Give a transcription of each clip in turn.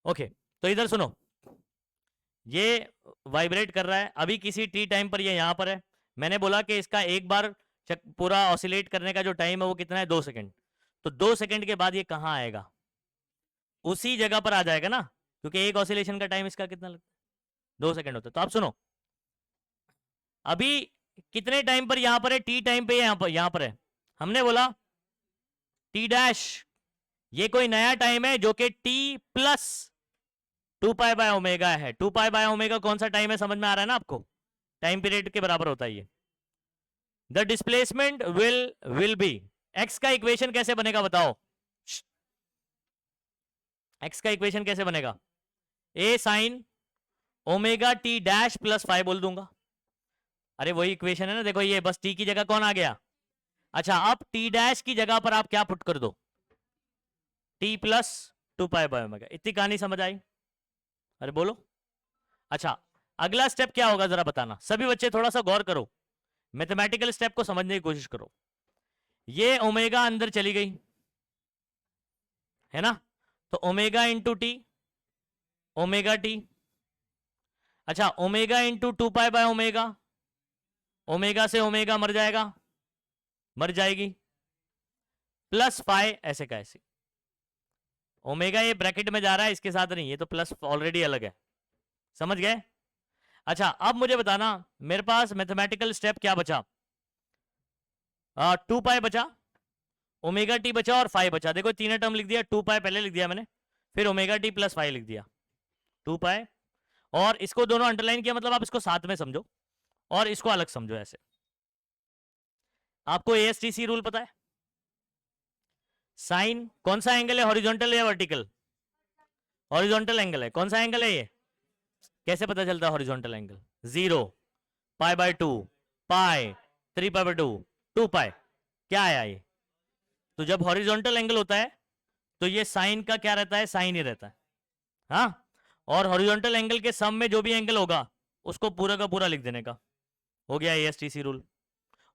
Okay, तो इधर सुनो, ये वाइब्रेट कर रहा है अभी किसी टी टाइम पर, ये यहां पर है। मैंने बोला कि इसका एक बार पूरा ऑसिलेट करने का जो टाइम है वो कितना है, 2 सेकंड। तो 2 सेकंड के बाद ये कहां आएगा, उसी जगह पर आ जाएगा ना, क्योंकि एक ऑसिलेशन का टाइम इसका कितना लगता है, 2 सेकंड होता है। तो आप सुनो, अभी कितने टाइम पर यहां पर है, टी टाइम पे यहां पर है। हमने बोला टी डैश, ये कोई नया टाइम है जो कि T plus 2 pi by omega है। 2 पाई बाय ओमेगा कौन सा टाइम है, समझ में आ रहा है ना आपको, टाइम पीरियड के बराबर होता है ये। The displacement will be, x का इक्वेशन कैसे बनेगा बताओ, एक्स का इक्वेशन कैसे बनेगा, a sine omega t dash plus 5 बोल दूंगा। अरे वही इक्वेशन है ना, देखो ये बस टी की जगह कौन आ गया। अच्छा, अब टी डैश की जगह पर आप क्या पुट कर दो, T plus 2 pi by omega. इतनी कहानी समझ आई, अरे बोलो। अच्छा, अगला स्टेप क्या होगा जरा बताना, सभी बच्चे थोड़ा सा गौर करो, मैथमेटिकल स्टेप को समझने की कोशिश करो। ये ओमेगा अंदर चली गई है ना, तो omega into t, omega t. अच्छा, omega into 2 pi by omega, omega से ओमेगा मर जाएगा, मर जाएगी, प्लस 5 ऐसे का ऐसे। ओमेगा ये ब्रैकेट में जा रहा है, इसके साथ नहीं, ये तो प्लस ऑलरेडी अलग है, समझ गए। अच्छा, अब मुझे बताना, मेरे पास मैथमेटिकल स्टेप क्या बचा, 2 पाई बचा, ओमेगा टी बचा और 5 बचा। देखो तीनों टर्म लिख दिया, 2 पाई पहले लिख दिया मैंने, फिर ओमेगा टी प्लस 5 लिख दिया, 2 पाई, और इसको दोनों अंडरलाइन किया, मतलब आप इसको साथ में समझो और इसको अलग समझो ऐसे। आपको एएसटीसी रूल पता है, साइन कौन सा एंगल है, हॉरिजॉन्टल या वर्टिकल, हॉरिजॉन्टल एंगल है, कौन सा एंगल है ये, कैसे पता चलता है horizontal angle, 0 pi by 2 pi 3 pi by 2 2 पाई, क्या आया ये। तो जब हॉरिजॉन्टल एंगल होता है तो ये साइन का क्या रहता है, साइन ही रहता है, हाँ। और हॉरिजॉन्टल एंगल के सम में जो भी एंगल होगा उसको पूरा का पूरा लिख देने का, हो गया एएसटीसी रूल।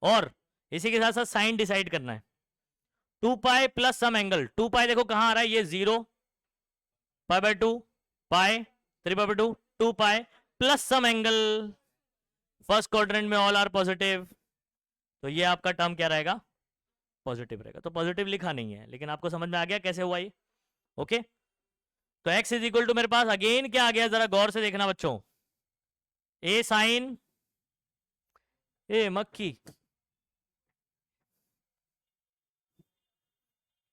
और इसी के साथ साथ साइन डिसाइड करना है, 2 पाई प्लस सम एंगल, 2 पाई देखो कहां आ रहा है, ये 0 pi by 2 pi 3 pi by 2 2 pi plus some angle, first quadrant में ऑल आर पॉजिटिव, तो ये आपका टर्म क्या रहेगा, पॉजिटिव रहेगा। तो पॉजिटिव लिखा नहीं है, लेकिन आपको समझ में आ गया कैसे हुआ ये, ओके। तो x इज इक्वल टू मेरे पास अगेन क्या आ गया, जरा गौर से देखना बच्चों, ए साइन, ए मक्खी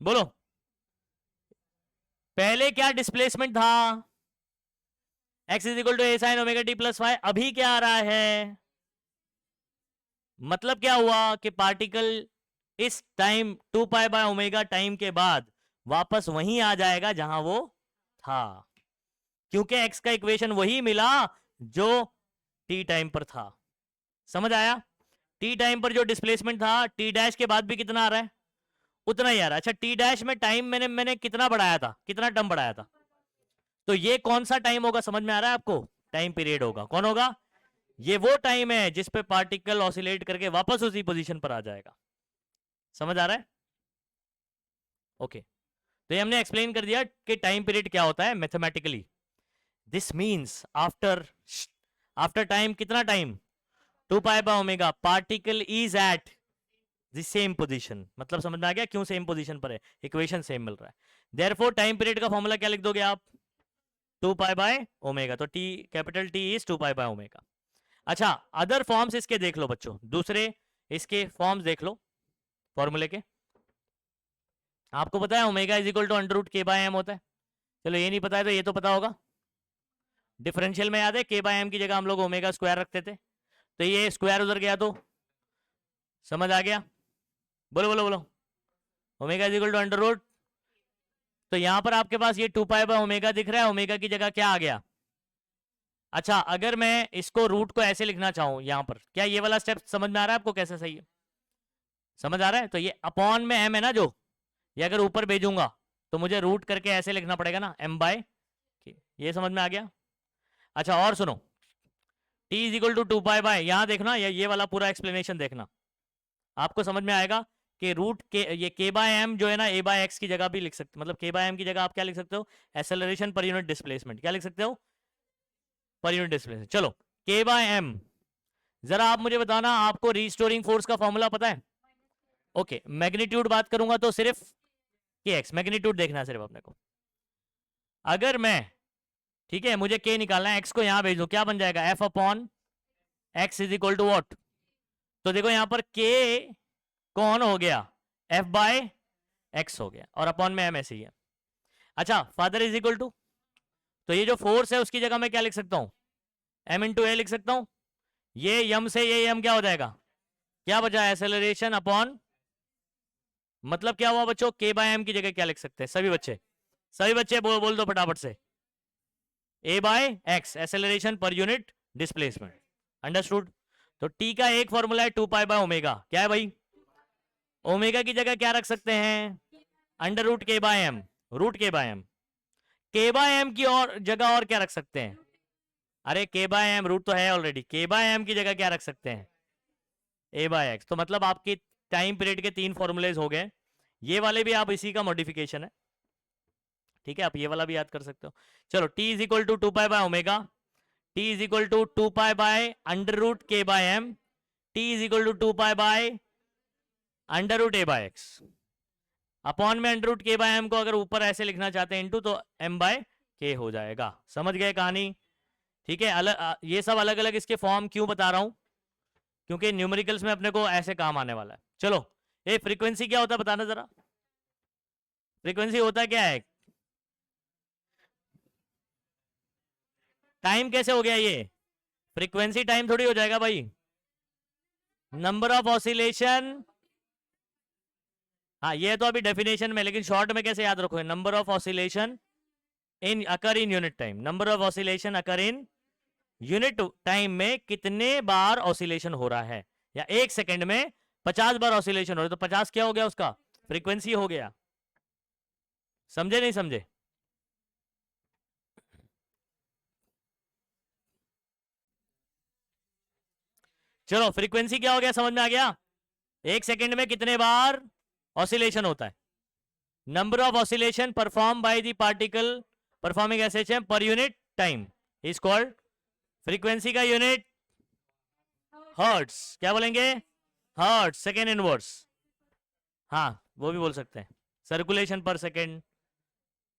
बोलो, पहले क्या डिस्प्लेसमेंट था, x is equal to a sine omega t plus 5, अभी क्या आ रहा है, मतलब क्या हुआ कि पार्टिकल इस time 2 pi by omega time के बाद वापस वहीं आ जाएगा जहां वो था, क्योंकि x का इक्वेशन वही मिला जो t टाइम पर था, समझ आया। t टाइम पर जो डिस्प्लेसमेंट था, t डैश के बाद भी कितना आ रहा है, उतना ही आ रहा है। अच्छा, t डैश में टाइम मैंने कितना बढ़ाया था, कितना टर्म बढ़ाया था, तो ये कौन सा टाइम होगा, समझ में आ रहा है आपको, टाइम पीरियड होगा, कौन होगा, ये वो टाइम है जिस पे पार्टिकल ऑसिलेट करके वापस उसी पोजीशन पर आ जाएगा, समझ आ रहा है, ओके। तो ये हमने एक्सप्लेन कर दिया कि टाइम पीरियड क्या होता है mathematically. This means after after time, कितना time, 2 pi by omega, particle is at the same position, मतलब समझ में आ गया क्यों सेम पोजीशन पर है, इक्वेशन सेम मिल रहा है। देयरफॉर टाइम पीरियड का फॉर्मूला क्या लिख दोगे आप, 2 पाई बाय ओमेगा, तो T capital T is 2 pi by omega. अच्छा, अदर फॉर्म्स इसके देख लो बच्चों, दूसरे इसके फॉर्म्स देख लो फॉर्मूले के। आपको पता है omega is equal to under root k by m होता है, चलो ये नहीं पता है तो ये तो पता होगा, डिफरेंशियल में याद है के बाय एम की जगह हम लोग ओमेगा स्क्वायर रखते थे, तो ये स्क्वायर उधर गया तो समझ आ गया, बोलो बोलो बोलो, omega is equal to under root, तो यहां पर आपके पास ये 2 पाई बाय ओमेगा दिख रहा है, ओमेगा की जगह क्या आ गया। अच्छा, अगर मैं इसको रूट को ऐसे लिखना चाहूं यहां पर, क्या ये वाला स्टेप समझ में आ रहा है आपको कैसे सही है, समझ आ रहा है। तो ये अपॉन में एम है ना, जो ये अगर ऊपर भेजूंगा तो मुझे रूट करके ऐसे लिखना पड़ेगा ना, एम बाय, ये समझ में आ गया। अच्छा, और सुनो, t is equal to 2 pi by, यहां देखना ये वाला पूरा एक्सप्लेनेशन देखना, आपको समझ में आएगा कि रूट के ये के बाय एम जो है ना ए बाय एक्स की जगह भी लिख सकते, मतलब के बाय एम की जगह आप क्या लिख सकते हो, एक्सेलरेशन पर यूनिट डिस्प्लेसमेंट, क्या लिख सकते हो, पर यूनिट डिस्प्लेसमेंट। चलो के बाय एम, जरा आप मुझे बताना आपको रीस्टोरिंग फोर्स का फॉर्मूला पता है? ओके, मैग्नीट्यूड बात करूंगा तो सिर्फ के एक्स, मैग्नीट्यूड देखना है सिर्फ अपने को। अगर मैं, ठीक है, मुझे के निकालना है, एक्स को यहां भेज दो, क्या बन जाएगा, f upon x is equal to what. तो देखो यहां पर के कौन हो गया, एफ बाय एक्स हो गया, और अपॉन में एम ऐसे ही है। अच्छा, फादर इज इक्वल टू, तो ये जो फोर्स है उसकी जगह मैं क्या लिख सकता हूं, एम इंटू ए लिख सकता हूं। ये यम से ये यम क्या हो जाएगा, क्या बचा, एक्सेलरेशन अपॉन, मतलब क्या हुआ बच्चों, के बाय एम की जगह क्या लिख सकते हैं सभी बच्चे, सभी बच्चे बोल दो फटाफट से, ए बाय एक्स, एक्सेलरेशन पर यूनिट डिस्प्लेसमेंट, अंडरस्टूड। तो टी का एक फॉर्मूला है 2 पाई बाय ओमेगा, क्या है भाई, ओमेगा की जगह क्या रख सकते हैं, under root k by M, root k by M, के बाय एम की और जगह और क्या रख सकते हैं, अरे के बाय एम रूट तो है ऑलरेडी, के बाय एम की जगह क्या रख सकते हैं, ए बाय एक्स। तो मतलब आपके टाइम पीरियड के 3 फॉर्मूलेज हो गए, ये वाले भी आप इसी का मॉडिफिकेशन है, ठीक है, आप ये वाला भी याद कर सकते हो। चलो t is equal to 2 pi by omega, t is equal to 2 pi by under root k by m, t is equal to 2 pi by under root a by x, upon में under root k by m को अगर ऊपर ऐसे लिखना चाहते हैं into, तो M by के हो जाएगा। समझ गए कहानी, ठीक है। ये सब अलग अलग इसके फॉर्म क्यों बता रहा हूं, क्योंकि न्यूमेरिकल्स में अपने को ऐसे काम आने वाला है। चलो, ये फ्रीक्वेंसी क्या होता है बताना जरा, फ्रीक्वेंसी होता क्या है, टाइम कैसे हो गया ये, फ्रीक्वेंसी टाइम थोड़ी हो जाएगा भाई, नंबर ऑफ ऑसिलेशन, हाँ ये तो अभी डेफिनेशन में, लेकिन शॉर्ट में कैसे याद रखोगे, number of oscillation in occur in unit time, number of oscillation occur in unit time में कितने बार ऑसिलेशन हो रहा है, या एक सेकंड में 50 बार ऑसिलेशन हो रहा है, तो 50 क्या हो गया उसका, फ्रीक्वेंसी हो गया। समझे नहीं समझे, चलो फ्रीक्वेंसी क्या हो गया, समझ में आ गया, एक सेकंड में कितने बार ऑसिलेशन होता है, number of oscillation perform by the particle performing SHM per unit time is called, frequency का यूनिट हर्ट्स, क्या बोलेंगे, हर्ट्स सेकेंड इनवर्स, हाँ वो भी बोल सकते हैं, सर्कुलेशन पर सेकेंड,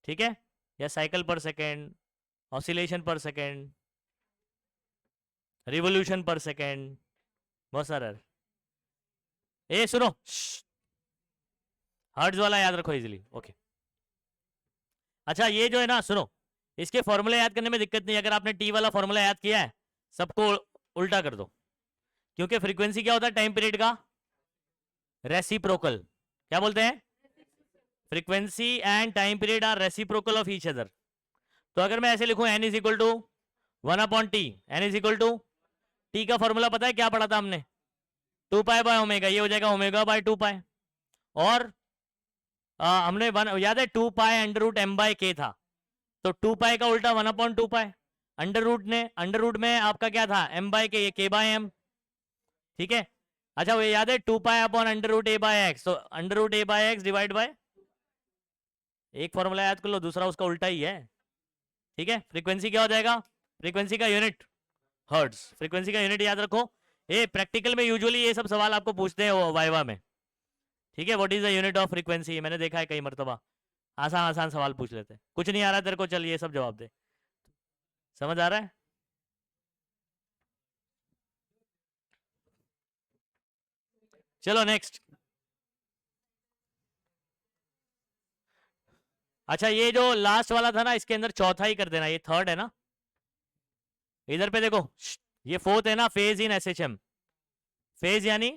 ठीक है, या साइकिल पर सेकेंड, ऑसिलेशन पर सेकेंड, रिवोल्यूशन पर सेकेंड, बहुत सारा। ए सुनो, हर्ट्ज वाला याद रखो इजीली, ओके। अच्छा ये जो है ना, सुनो, इसके फॉर्मूले याद करने में दिक्कत नहीं, अगर आपने टी वाला फॉर्मूला याद किया है, सबको उल्टा कर दो, क्योंकि फ्रीक्वेंसी क्या होता है टाइम पीरियड का, रेसिप्रोकल, क्या बोलते हैं, frequency and time period are reciprocal of each other. तो अगर मैं ऐसे लिखूं n is equal to 1/t, n is equal to, t का फॉर्मूला पता है क्या पढ़ा था हमने, 2 पाई बाय ओमेगा, ये हो जाएगा ओमेगा बाय 2 पाई, और हमने याद है 2 pi under root m by k था, तो 2 पाई का उल्टा 1/2 पाई, अंडर रूट में आपका क्या था, एम बाय के, ये के बाय एम, ठीक है। अच्छा वो याद है 2 pi upon under root a by x, तो under root a by x divide by, एक फॉर्मूला याद कर लो, दूसरा उसका उल्टा ही है, ठीक है। फ्रीक्वेंसी क्या हो जाएगा, फ्रीक्वेंसी का यूनिट हर्ट्ज, फ्रीक्वेंसी का यूनिट याद रखो, ये प्रैक्टिकल में यूजुअली ये सब सवाल आपको पूछते हैं वाइवा में, ठीक है, what is the unit of frequency, मैंने देखा है कई मरतबा, आसान आसान सवाल पूछ लेते हैं, कुछ नहीं आ रहा तेरे को, चल ये सब जवाब दे, समझ आ रहा है। चलो नेक्स्ट, अच्छा ये जो लास्ट वाला था ना, इसके अंदर चौथा ही कर देना, ये थर्ड है ना, इधर पे देखो, ये फोर्थ है ना, फेज इन एसएचएम, फेज यानी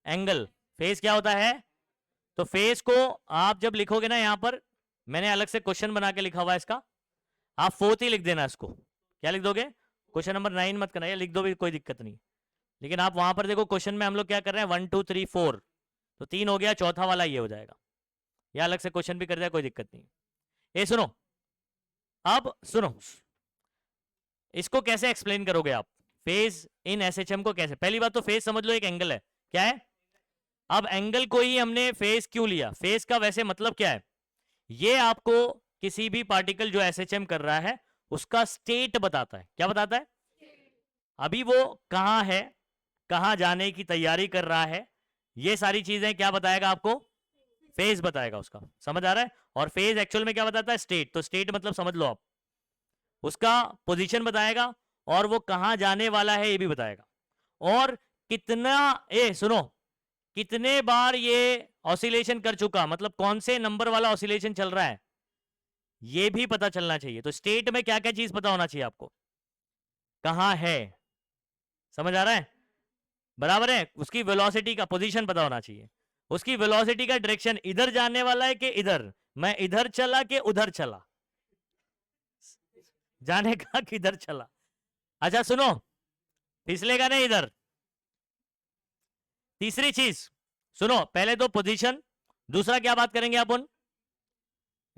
एंगल, फेज क्या होता है, तो फेज को आप जब लिखोगे ना, यहां पर मैंने अलग से क्वेश्चन बना के लिखा हुआ है इसका, आप फोर्थ ही लिख देना इसको, क्या लिख दोगे, क्वेश्चन नंबर 9 मत करना, ये लिख दो भी कोई दिक्कत नहीं, लेकिन आप वहां पर देखो क्वेश्चन में हम लोग क्या कर रहे हैं, 1 2 3 4, तो 3 हो गया, चौथा वाला ये हो जाएगा, या अलग से क्वेश्चन भी कर दिया कोई दिक्कत नहीं। ये सुनो, अब सुनो, इसको कैसे एक्सप्लेन करोगे आप, फेज इन एसएचएम को कैसे, पहली बात तो फेज समझ लो एक एंगल है, क्या है, अब एंगल को ही हमने फेज क्यों लिया? फेज का वैसे मतलब क्या है? ये आपको किसी भी पार्टिकल जो एसएचएम कर रहा है उसका स्टेट बताता है। क्या बताता है? अभी वो कहां है, कहां जाने की तैयारी कर रहा है, ये सारी चीजें क्या बताएगा आपको? फेज बताएगा उसका। समझ आ रहा है? और फेज एक्चुअल में क्या बताता है? स्टेट। तो स्टेट मतलब समझ लो आप, उसका पोजीशन बताएगा और वो कहां जाने वाला है ये भी बताएगा, और कितना, ए सुनो, कितने बार ये ऑसिलेशन कर चुका, मतलब कौन से नंबर वाला ऑसिलेशन चल रहा है ये भी पता चलना चाहिए। तो स्टेट में क्या क्या चीज पता होना चाहिए आपको? कहां है, समझ आ रहा है? बराबर है? उसकी वेलोसिटी का पोजीशन पता होना चाहिए, उसकी वेलोसिटी का डायरेक्शन इधर जाने वाला है कि इधर, मैं इधर चला कि उधर चला, जाने का किधर चला। अच्छा सुनो, फिसलेगा नहीं इधर। तीसरी चीज सुनो, पहले तो पोजीशन, दूसरा क्या बात करेंगे अपन?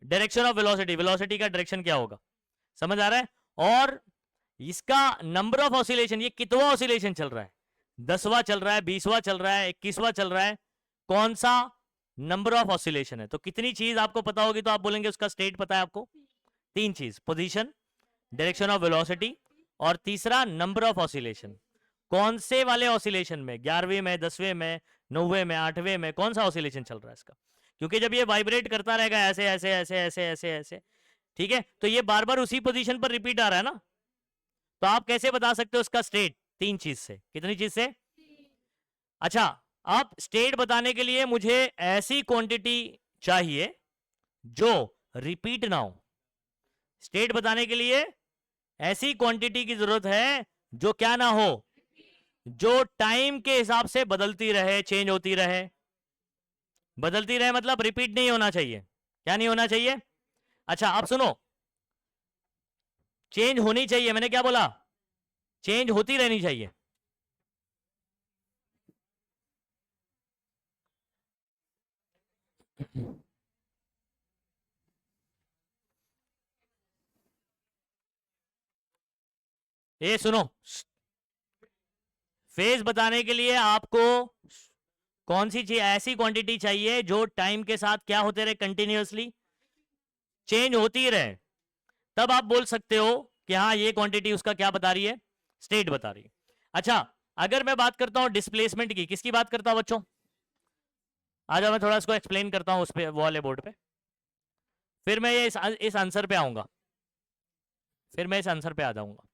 डायरेक्शन ऑफ वेलोसिटी, वेलोसिटी का डायरेक्शन क्या होगा, समझ आ रहा है? और इसका नंबर ऑफ ऑसिलेशन, ये कितवा ऑसिलेशन चल रहा है, 10वां चल रहा है, 20वां चल रहा है, 21वां चल रहा है, कौन सा नंबर ऑफ ऑसिलेशन है। तो कितनी चीज आपको पता होगी तो आप बोलेंगे उसका स्टेट पता है आपको? तीन चीज, पोजीशन, डायरेक्शन ऑफ वेलोसिटी, और तीसरा नंबर ऑफ ऑसिलेशन। कौन से वाले ऑसिलेशन में, 11वें में, 10वें में, 9वें में, 8वें में, कौन सा ऑसिलेशन चल रहा है इसका? क्योंकि जब ये वाइब्रेट करता रहेगा ऐसे ऐसे ऐसे ऐसे ऐसे ऐसे, ठीक है, तो ये बार बार उसी पोजीशन पर रिपीट आ रहा है ना, तो आप कैसे बता सकते हो उसका स्टेट? तीन चीज से। कितनी चीज से? अच्छा, अब स्टेट बताने के लिए मुझे ऐसी क्वांटिटी चाहिए जो रिपीट ना हो। स्टेट बताने के लिए ऐसी क्वांटिटी की जरूरत है जो क्या ना हो, जो टाइम के हिसाब से बदलती रहे, चेंज होती रहे। बदलती रहे मतलब रिपीट नहीं होना चाहिए। क्या नहीं होना चाहिए? अच्छा अब सुनो, चेंज होनी चाहिए, मैंने क्या बोला? चेंज होती रहनी चाहिए। ये सुनो, फेज बताने के लिए आपको कौन सी चीज, ऐसी क्वांटिटी चाहिए जो टाइम के साथ क्या होते रहे, कंटिन्यूअसली चेंज होती रहे, तब आप बोल सकते हो कि हाँ ये क्वांटिटी उसका क्या बता रही है? स्टेट बता रही है। अच्छा, अगर मैं बात करता हूं डिस्प्लेसमेंट की, किसकी बात करता हूं बच्चों? आ जाओ, मैं थोड़ा इसको एक्सप्लेन करता हूं उस पे, वो वाले बोर्ड पे, फिर मैं ये इस आंसर पे आऊंगा, फिर मैं इस आंसर पे आ जाऊंगा।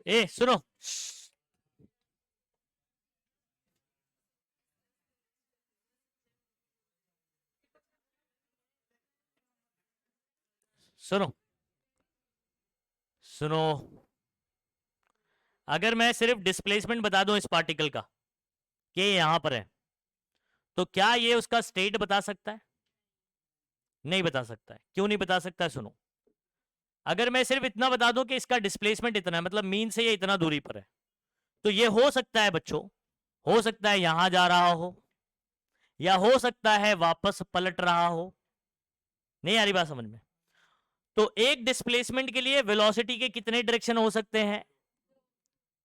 ए सुनो, सुनो, सुनो, अगर मैं सिर्फ डिस्प्लेसमेंट बता दूं इस पार्टिकल का कि यहां पर है, तो क्या ये उसका स्टेट बता सकता है? नहीं बता सकता है। क्यों नहीं बता सकता है? सुनो, अगर मैं सिर्फ इतना बता दूं कि इसका डिस्प्लेसमेंट इतना है, मतलब मीन से ये इतना दूरी पर है, तो ये हो सकता है बच्चों, हो सकता है यहां जा रहा हो, या हो सकता है वापस पलट रहा हो। नहीं आ रही बात समझ में? तो एक डिस्प्लेसमेंट के लिए वेलोसिटी के कितने डायरेक्शन हो सकते हैं?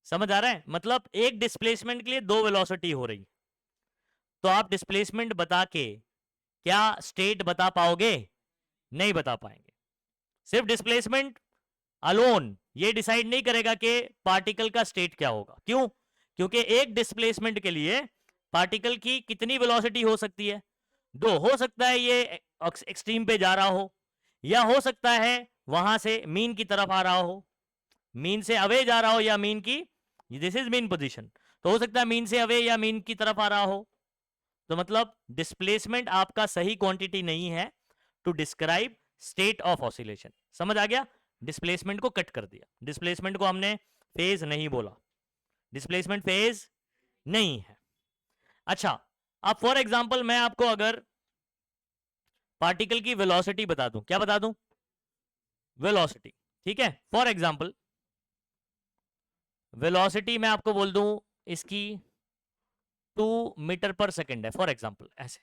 समझ आ रहा है? मतलब एक डिस्प्लेसमेंट के लिए दो वेलोसिटी हो रही, तो आप डिस्प्लेसमेंट बता के क्या स्टेट बता पाओगे? नहीं बता पाएंगे। सिर्फ डिस्प्लेसमेंट अलोन ये डिसाइड नहीं करेगा कि पार्टिकल का स्टेट क्या होगा। क्यों? क्योंकि एक डिस्प्लेसमेंट के लिए पार्टिकल की कितनी वेलोसिटी हो सकती है? दो। हो सकता है ये एक्सट्रीम पे जा रहा हो, या हो सकता है वहां से मीन की तरफ आ रहा हो, मीन से अवे जा रहा हो, या मीन की, दिस इज मीन पोजीशन, तो हो सकता है मीन से अवे या मीन की तरफ आ रहा हो। तो मतलब डिस्प्लेसमेंट आपका सही क्वांटिटी नहीं है to describe state of oscillation. समझ आ गया? डिस्प्लेसमेंट को कट कर दिया, डिस्प्लेसमेंट को हमने फेज नहीं बोला, डिस्प्लेसमेंट फेज नहीं है। अच्छा, अब फॉर एग्जांपल मैं आपको अगर पार्टिकल की वेलोसिटी बता दूं, क्या बता दूं? वेलोसिटी, ठीक है। फॉर एग्जांपल वेलोसिटी मैं आपको बोल दूं इसकी 2 मीटर पर सेकेंड है, फॉर एग्जांपल ऐसे,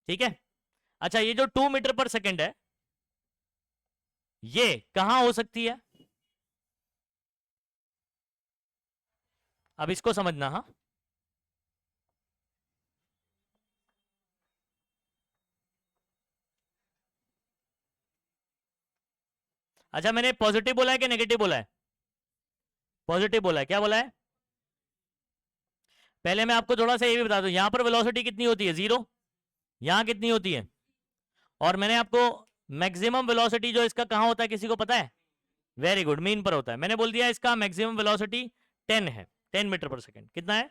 ठीक है। अच्छा, ये जो 2 मीटर पर सेकेंड है ये कहां हो सकती है? अब इसको समझना, हाँ। अच्छा, मैंने पॉजिटिव बोला है कि नेगेटिव बोला है? पॉजिटिव बोला है। क्या बोला है? पहले मैं आपको थोड़ा सा ये भी बता दूं, यहां पर वेलोसिटी कितनी होती है? 0। यहां कितनी होती है? और मैंने आपको मैक्सिमम वेलोसिटी जो इसका कहां होता है किसी को पता है? वेरी गुड, मीन पर होता है। मैंने बोल दिया इसका मैक्सिमम वेलोसिटी 10 है, 10 मीटर पर सेकेंड। कितना है?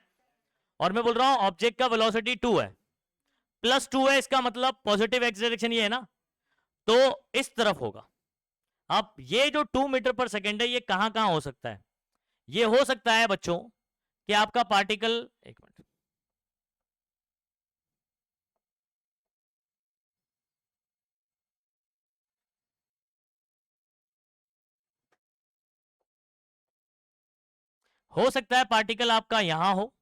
और मैं बोल रहा हूं ऑब्जेक्ट का वेलोसिटी 2 है, प्लस 2 है, इसका मतलब पॉजिटिव एक्स डायरेक्शन ये है ना, तो इस तरफ होगा। अब ये जो 2 मीटर पर सेकेंड है ये कहां कहां हो सकता है? ये हो सकता है बच्चों कि आपका पार्टिकल, एक मिनट, हो सकता है पार्टिकल आपका यहां हो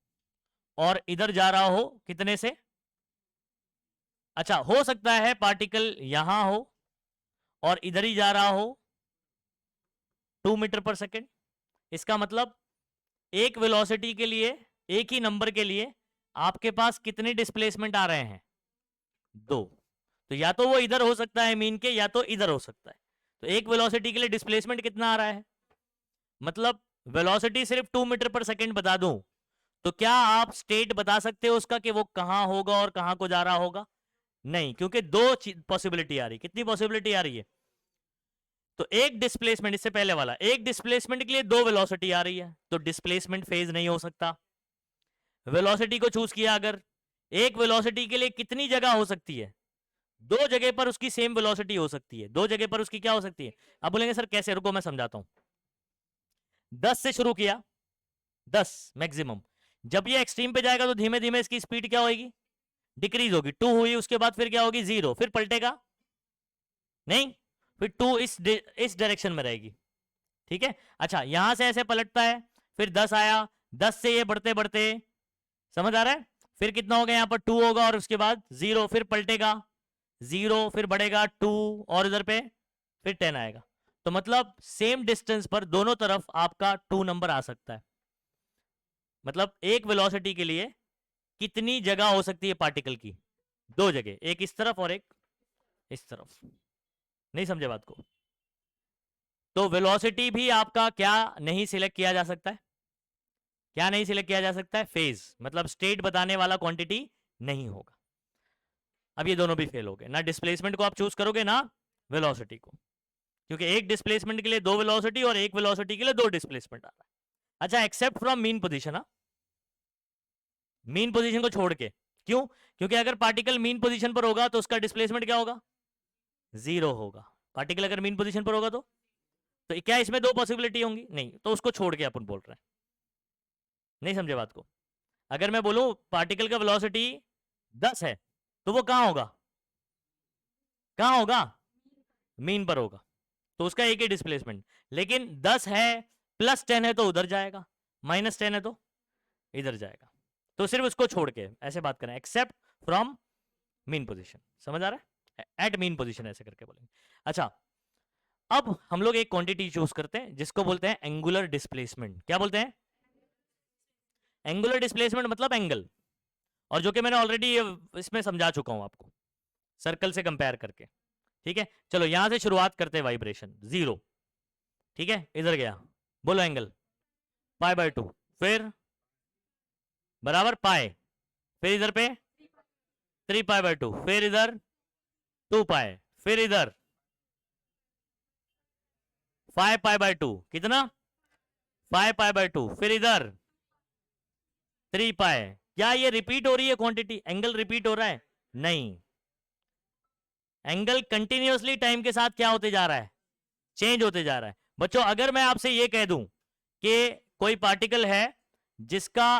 और इधर जा रहा हो, कितने से? अच्छा, हो सकता है पार्टिकल यहां हो और इधर ही जा रहा हो 2 मीटर पर सेकेंड। इसका मतलब एक वेलोसिटी के लिए, एक ही नंबर के लिए आपके पास कितने डिस्प्लेसमेंट आ रहे हैं? 2। तो या तो वो इधर हो सकता है मीन के, या तो इधर हो सकता है। तो एक वेलोसिटी के लिए डिस्प्लेसमेंट कितना आ रहा है? मतलब वेलोसिटी सिर्फ 2 मीटर पर सेकेंड बता दूं तो क्या आप स्टेट बता सकते हो उसका कि वो कहां होगा और कहां को जा रहा होगा? नहीं, क्योंकि दो पॉसिबिलिटी आ रही। कितनी पॉसिबिलिटी आ रही है? तो एक डिस्प्लेसमेंट, इससे पहले वाला, एक डिस्प्लेसमेंट के लिए दो वेलोसिटी आ रही है, तो डिस्प्लेसमेंट फेज नहीं हो सकता। वेलोसिटी को चूज किया अगर, एक वेलोसिटी के लिए कितनी जगह हो सकती है? दो जगह पर उसकी सेम वेलोसिटी हो सकती है। दो जगह पर उसकी क्या हो सकती है? अब बोलेंगे सर कैसे, रुको मैं समझाता हूं। 10 से शुरू किया, 10 मैक्सिमम, जब ये एक्सट्रीम पे जाएगा तो धीमे धीमे इसकी स्पीड क्या होगी? डिक्रीज होगी। 2 हुई, उसके बाद फिर क्या होगी? 0, फिर पलटेगा नहीं, फिर 2 इस डायरेक्शन में रहेगी, ठीक है। अच्छा, यहां से ऐसे पलटता है, फिर 10 आया, 10 से ये बढ़ते बढ़ते, समझ आ रहा है? फिर कितना हो गया? यहां पर 2 होगा और उसके बाद 0, फिर पलटेगा 0, फिर बढ़ेगा 2 और इधर पे फिर 10 आएगा। तो मतलब सेम डिस्टेंस पर दोनों तरफ आपका 2 नंबर आ सकता है। मतलब एक वेलोसिटी के लिए कितनी जगह हो सकती है पार्टिकल की? दो जगह, एक इस तरफ और एक इस तरफ। नहीं समझे बात को? तो वेलोसिटी भी आपका क्या नहीं सिलेक्ट किया जा सकता है? क्या नहीं सिलेक्ट किया जा सकता है? फेज, मतलब स्टेट बताने वाला क्वांटिटी नहीं होगा। अब ये दोनों भी फेल हो गए, ना डिस्प्लेसमेंट को आप चूज करोगे ना वेलोसिटी को, क्योंकि एक डिस्प्लेसमेंट के लिए दो वेलोसिटी और एक वेलोसिटी के लिए दो डिस्प्लेसमेंट आ रहा है। अच्छा, except from mean position, mean position को छोड़ के। क्यों? क्योंकि अगर पार्टिकल मीन पोजीशन पर होगा तो उसका डिस्प्लेसमेंट क्या होगा? 0 होगा। पार्टिकल अगर मीन पोजीशन पर होगा तो क्या इसमें दो पॉसिबिलिटी होंगी? नहीं, तो उसको छोड़ के अपन बोल रहे हैं। नहीं समझे बात को? अगर मैं बोलूं पार्टिकल का वेलोसिटी 10 है तो वो कहां होगा? कहां होगा? मीन पर होगा, तो उसका एक ही डिस्प्लेसमेंट। लेकिन 10 है, प्लस 10 है तो उधर जाएगा, माइनस 10 है तो इधर जाएगा। तो सिर्फ उसको छोड़ के ऐसे बात करें, एक्सेप्ट फ्रॉम मीन पोजीशन। समझ आ रहा है? एट मीन पोजीशन ऐसे करके बोलेंगे। अच्छा, अब हम लोग एक क्वांटिटी चूज करते हैं जिसको बोलते हैं एंगुलर डिस्प्लेसमेंट। क्या बोलते हैं? एंगुलर डिस्प्लेसमेंट मतलब एंगल, और जो कि मैंने ऑलरेडी इसमें समझा चुका हूं आपको सर्कल से कंपेयर करके। ठीक है, चलो यहां से शुरुआत करते हैं। वाइब्रेशन 0, ठीक है, इधर गया, बोलो एंगल π/2, फिर बराबर पाए, फिर इधर पे 3π/2, फिर इधर 2π, फिर इधर 5π/2, कितना? 5π/2, फिर इधर 3π। क्या ये रिपीट हो रही है क्वांटिटी? एंगल रिपीट हो रहा है? नहीं, एंगल कंटिन्यूअसली टाइम के साथ क्या होते जा रहा है? चेंज होते जा रहा है। बच्चों अगर मैं आपसे ये कह दूं कि कोई पार्टिकल है जिसका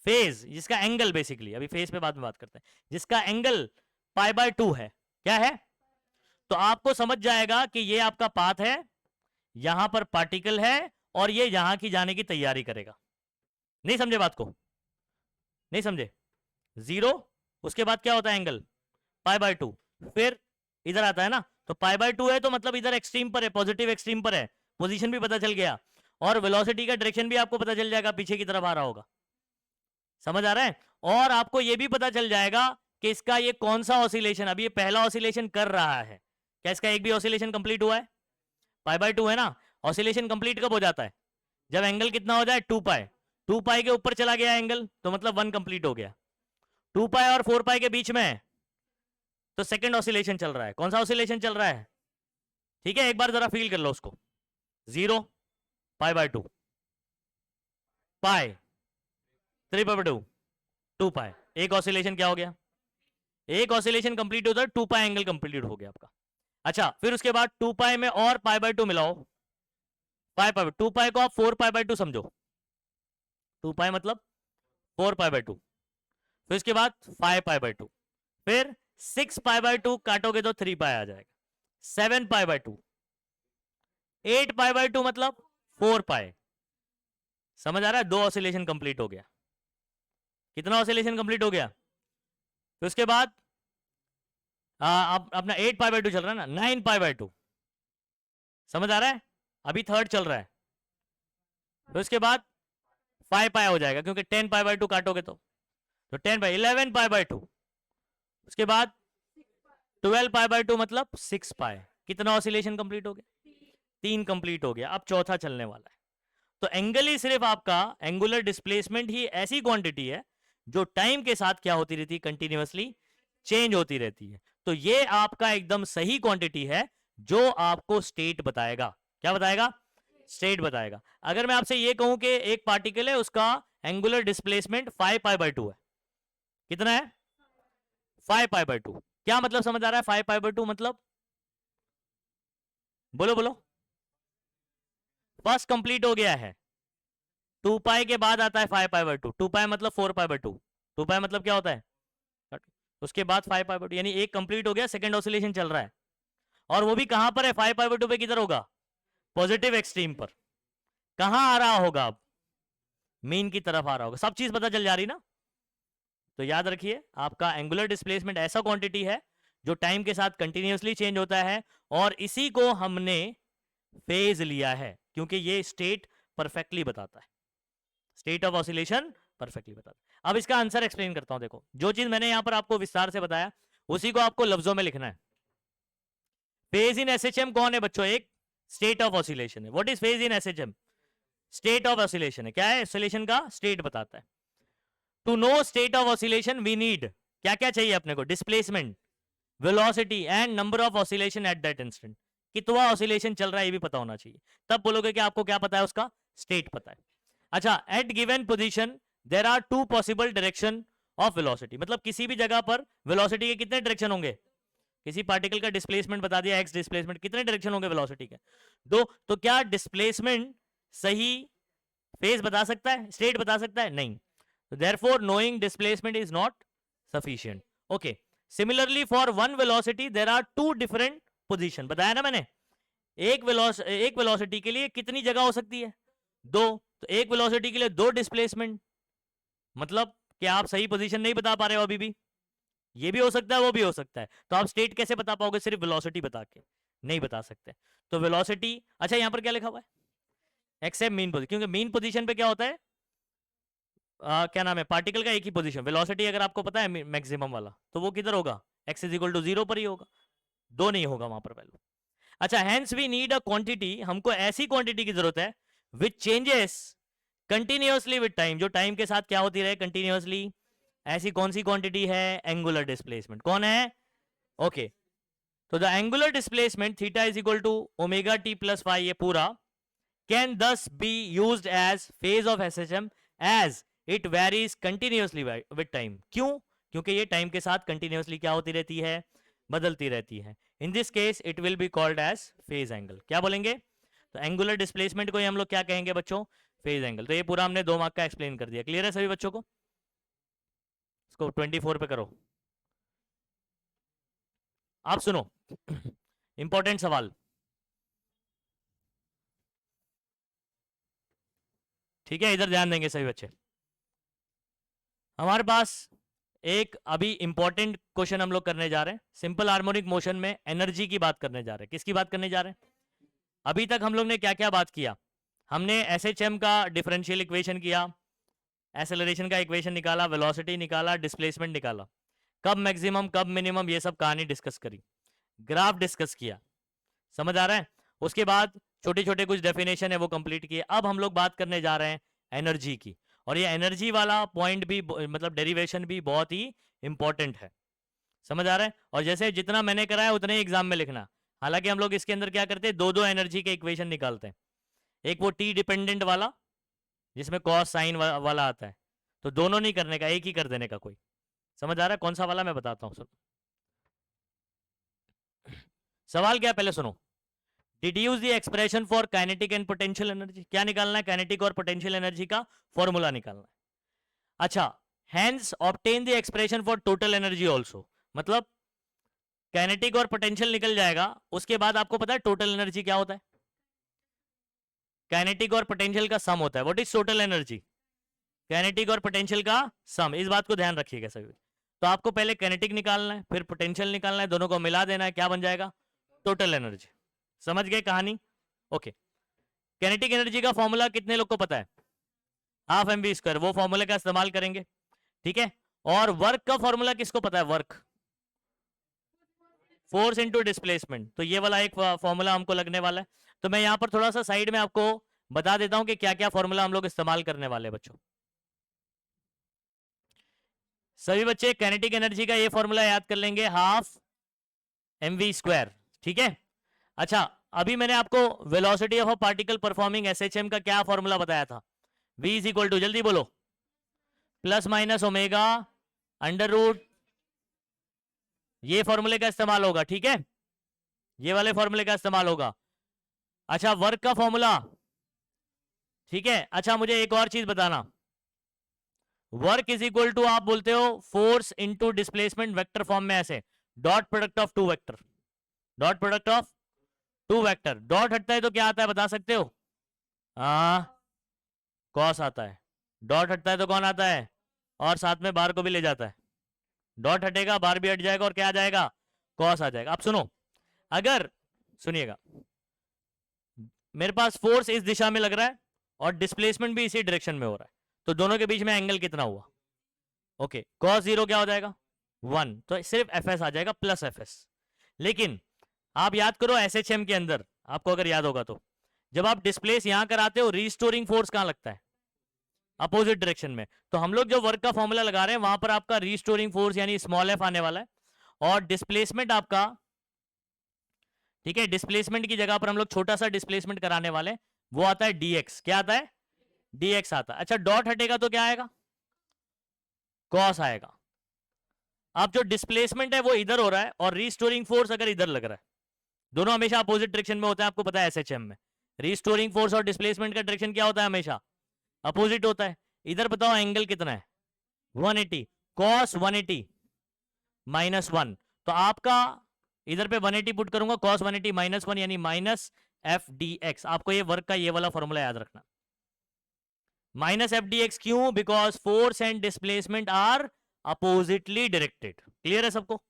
फेज, जिसका एंगल, बेसिकली अभी फेज पे बाद में बात करते हैं, जिसका एंगल π/2 है, क्या है, तो आपको समझ जाएगा कि ये आपका पाथ है, यहां पर पार्टिकल है और ये यहां की जाने की तैयारी करेगा। नहीं समझे बात को? नहीं समझे? 0, उसके बाद क्या होता है एंगल π/2, फिर इधर आता है ना, तो π/2 है तो मतलब इधर एक्सट्रीम पर है, पॉजिटिव एक्सट्रीम पर है, पोजीशन भी पता चल गया और वेलोसिटी का डायरेक्शन भी आपको पता चल जाएगा, पीछे की तरफ आ रहा होगा। समझ आ रहा है? और आपको यह भी पता चल जाएगा कि इसका ये कौन सा ऑसिलेशन, अभी ये पहला ऑसिलेशन कर रहा है, क्या इसका एक भी ऑसिलेशन कंप्लीट हुआ है? π/2 है ना, ऑसिलेशन कंप्लीट कब हो जाता है? जब एंगल कितना हो जाए 2π, 2π के ऊपर चला गया एंगल तो मतलब 1 कंप्लीट हो गया। 2π और 4π के बीच में है तो सेकंड ऑसिलेशन चल रहा है। कौन सा ऑसिलेशन चल रहा है? ठीक है, एक बार जरा फील कर लो उसको। 0 π/2 π 3π/2 2π, एक ऑसिलेशन क्या हो गया? एक ऑसिलेशन कंप्लीट होता है, 2π एंगल कंप्लीट हो गया आपका। अच्छा, फिर उसके बाद 2π में और π/2 मिलाओ, 2π को आप 4π/2 समझो, 2π मतलब 4π/2, फिर उसके बाद 5π/2, फिर 6π/2 काटोगे तो 3π आ जाएगा, 7π/2, 8π/2 मतलब 4π। समझ आ रहा है? 2 ऑसिलेशन कंप्लीट हो गया। कितना ऑसिलेशन कंप्लीट हो गया? फिर उसके बाद अब अपना 8π/2 चल रहा है ना, 9π/2। समझ आ रहा है? अभी थर्ड चल रहा है। फिर उसके बाद 5π हो जाएगा क्योंकि 10π/2 काटोगे तो 10π, 11π/2, उसके बाद 12π/2 मतलब 6π। कितना ऑसिलेशन कंप्लीट हो गया? 3 कंप्लीट हो गया। अब चौथा चलने वाला है। तो एंगल ही सिर्फ आपका, एंगुलर डिस्प्लेसमेंट ही ऐसी क्वांटिटी है जो टाइम के साथ क्या होती रहती है? कंटिन्यूअसली चेंज होती रहती है। तो ये आपका एकदम सही क्वांटिटी है जो आपको स्टेट बताएगा। क्या बताएगा? स्टेट बताएगा। अगर मैं आपसे ये कहूं कि एक पार्टिकल है, उसका एंगुलर डिस्प्लेसमेंट 5π/2 है, कितना है? 5π/2। क्या मतलब समझ आ रहा है? 5π/2 मतलब, बोलो बोलो, फर्स्ट कंप्लीट हो गया है, 2π के बाद आता है 5π/2, 2π मतलब 4π/2, 2π मतलब क्या होता है? उसके बाद 5π/2, यानी एक कंप्लीट हो गया, सेकंड ऑसिलेशन चल रहा है। और वो भी कहां पर है? 5π/2 पे किधर होगा? पॉजिटिव एक्सट्रीम पर। कहां आ रहा होगा? अब मीन की तरफ आ रहा होगा। सब चीज पता चल जा रही ना? तो याद रखिए, आपका एंगुलर डिस्प्लेसमेंट ऐसा क्वांटिटी है जो टाइम के साथ कंटिन्यूअसली चेंज होता है, और इसी को हमने फेज लिया है क्योंकि ये स्टेट परफेक्टली बताता है, स्टेट ऑफ ऑसिलेशन परफेक्टली बताता है। अब इसका आंसर एक्सप्लेन करता हूं। देखो, जो चीज मैंने यहां पर आपको विस्तार से बताया उसी को आपको लफ्जों में लिखना है। फेज इन एसएचएम कौन है बच्चों? एक स्टेट ऑफ ऑसिलेशन है। What is phase in SHM? State of oscillation है। क्या है? ऑसिलेशन का स्टेट बताता है। To know state of oscillation we need, क्या क्या चाहिए अपने को? Displacement, velocity and number of oscillation at that instant. कितना ऑसिलेशन चल रहा है ये भी पता होना चाहिए, तब बोलोगे कि आपको क्या पता है? उसका स्टेट पता है। अच्छा, at given position there are 2 possible direction of velocity, मतलब किसी भी जगह पर वेलोसिटी के कितने डायरेक्शन होंगे? किसी पार्टिकल का डिस्प्लेसमेंट बता दिया, एक्स डिस्प्लेसमेंट, कितने डायरेक्शन होंगे वेलोसिटी के? 2। तो क्या डिस्प्लेसमेंट सही फेज बता सकता है, स्टेट बता सकता है? नहीं। तो therefore knowing displacement is not sufficient. Okay, similarly for one velocity there are 2 different position. बताया ना मैंने, एक वेलोसिटी के लिए कितनी जगह हो सकती है? 2। तो एक वेलोसिटी के लिए 2 डिस्प्लेसमेंट, मतलब कि आप सही पोजीशन नहीं बता पा रहे हो अभी भी। ये भी हो सकता है, वो भी हो सकता है। तो आप स्टेट कैसे बता पाओगे? सिर्फ वेलोसिटी बता के नहीं बता सकते। तो वेलोसिटी, अच्छा यहां पर क्या लिखा हुआ है? एक्सेप्ट मीन पोजीशन, क्योंकि मीन पोजीशन पे क्या होता है? क्या नाम है, पार्टिकल का एक ही पोजीशन। वेलोसिटी अगर आपको पता है मैक्सिमम वाला, तो वो किधर होगा? x इज इक्वल टू 0 पर ही होगा, 2 नहीं होगा वहां पर वैल्यू। अच्छा, hence we need a quantity, हमको ऐसी क्वांटिटी की जरूरत है which changes continuously with time, जो टाइम के साथ क्या होती रहे? कंटिन्यूअसली। ऐसी कौन सी क्वांटिटी है? Angular displacement. कौन है? ओके, तो the angular displacement theta is equal to omega t plus phi, ये पूरा can this be used as phase of SHM as it varies continuously with time. क्यों? क्योंकि ये टाइम के साथ कंटिन्यूअसली क्या होती रहती है? बदलती रहती है। In this case it will be called as phase angle. क्या बोलेंगे? तो एंगुलर डिस्प्लेसमेंट को ही हम लोग क्या कहेंगे बच्चों, फेज एंगल। तो ये पूरा हमने 2 मार्क का एक्सप्लेन कर दिया। क्लियर है सभी बच्चों को? इसको 24 पे करो। आप सुनो इंपॉर्टेंट सवाल, ठीक है, इधर ध्यान देंगे सभी बच्चे। हमारे पास एक अभी इंपॉर्टेंट क्वेश्चन हम लोग करने जा रहे हैं। सिंपल हार्मोनिक मोशन में एनर्जी की बात करने जा रहे हैं। किसकी बात करने जा रहे हैं? अभी तक हम लोग ने क्या क्या बात किया? हमने एसएचएम का डिफरेंशियल इक्वेशन किया, एक्सेलरेशन का इक्वेशन निकाला, वेलोसिटी निकाला, डिस्प्लेसमेंट निकाला, कब मैक्सिमम कब मिनिमम ये सब कहानी डिस्कस करी, ग्राफ डिस्कस किया। समझ आ रहा है? उसके बाद छोटे छोटे कुछ डेफिनेशन है वो कंप्लीट किए। अब हम लोग बात करने जा रहे हैं एनर्जी की, और ये एनर्जी वाला पॉइंट भी मतलब डेरिवेशन भी बहुत ही इंपॉर्टेंट है। समझ आ रहा है? और जैसे जितना मैंने कराया उतने ही एग्जाम में लिखना। हालांकि हम लोग इसके अंदर क्या करते हैं, दो दो एनर्जी के इक्वेशन निकालते हैं। एक वो टी डिपेंडेंट वाला जिसमें कॉस साइन वाला आता है, तो दोनों नहीं करने का, एक ही कर देने का कोई। समझ आ रहा है कौन सा वाला? मैं बताता हूँ। सवाल क्या, पहले सुनो। Deduce the expression for kinetic and potential energy. क्या निकालना है? काइनेटिक और पोटेंशियल एनर्जी का फॉर्मूला निकालना है। अच्छा, hence obtain the expression for total energy also. मतलब काइनेटिक और पोटेंशियल निकल जाएगा, उसके बाद आपको पता है टोटल एनर्जी क्या होता है? काइनेटिक और पोटेंशियल का सम होता है। What is total energy? Kinetic और पोटेंशियल का सम। इस बात को ध्यान रखिएगा सभी। तो आपको पहले काइनेटिक निकालना है, फिर पोटेंशियल निकालना है, दोनों को मिला देना है, क्या बन जाएगा? Total energy. समझ गए कहानी? ओके। काइनेटिक एनर्जी का फॉर्मूला कितने लोग को पता है? Half m v square. वो फॉर्मूला का इस्तेमाल करेंगे, ठीक है। और वर्क का फॉर्मूला किसको पता है? Work, force into displacement. तो ये वाला एक फॉर्मूला हमको लगने वाला है। तो मैं यहां पर थोड़ा सा साइड में आपको बता देता हूं कि क्या क्या फॉर्मूला हम लोग इस्तेमाल करने वाले हैं बच्चों। सभी बच्चे काइनेटिक एनर्जी का ये फॉर्मूला याद कर लेंगे, हाफ एम वी स्क्वायर, ठीक है। अच्छा, अभी मैंने आपको velocity of a particle performing SHM का क्या फॉर्मूला बताया था? v इज इक्वल टू, जल्दी बोलो, plus minus omega under root. ये फॉर्मूले का इस्तेमाल होगा, ठीक है, ये वाले फॉर्मूले का इस्तेमाल होगा। अच्छा, वर्क का फॉर्मूला, ठीक है। अच्छा, मुझे एक और चीज बताना, वर्क इज इक्वल टू आप बोलते हो force into displacement vector form में, ऐसे dot product of two vector, dot product of two vector. Dot हटता है तो क्या आता है बता सकते हो? कॉस आता है। डॉट हटता है तो कौन आता है? और साथ में बार को भी ले जाता है। डॉट हटेगा, बार भी हट जाएगा, और क्या आ जाएगा? कॉस आ जाएगा। अब सुनो, अगर सुनिएगा, मेरे पास फोर्स इस दिशा में लग रहा है और डिस्प्लेसमेंट भी इसी डायरेक्शन में हो रहा है, तो दोनों के बीच में एंगल कितना हुआ? ओके, कॉस जीरो क्या हो जाएगा? 1। तो सिर्फ एफ एस आ जाएगा, प्लस एफ एस। लेकिन आप याद करो एसएचएम के अंदर, आपको अगर याद होगा तो, जब आप डिस्प्लेस यहां कराते हो, रिस्टोरिंग फोर्स कहां लगता है? अपोजिट डायरेक्शन में। तो हम लोग जो वर्क का फॉर्मूला लगा रहे हैं वहां पर आपका रिस्टोरिंग फोर्स यानी स्मॉल एफ आने वाला है, और डिस्प्लेसमेंट आपका, ठीक है, डिस्प्लेसमेंट की जगह पर हम लोग छोटा सा डिस्प्लेसमेंट कराने वाले, वो आता है dx। क्या आता है? dx आता है। अच्छा, डॉट हटेगा तो क्या आएगा? कॉस आएगा। अब जो डिस्प्लेसमेंट है वो इधर हो रहा है, और रिस्टोरिंग फोर्स अगर इधर लग रहा है, दोनों हमेशा अपोजिट डायरेक्शन में होता है, आपको पता है एसएचएम में रिस्टोरिंग फोर्स और डिस्प्लेसमेंट का डायरेक्शन क्या होता है? हमेशा अपोजिट होता है। इधर बताओ एंगल कितना है? 180। कॉस 180 माइनस 1, तो आपका इधर पे 180 पुट करूंगा, कॉस 180 माइनस 1 यानी माइनस एफ डी एक्स। आपको ये वर्क का ये वाला फॉर्मूला याद रखना, माइनस एफ डी एक्स। क्यों? Because force and displacement are oppositely directed. Clear है सबको?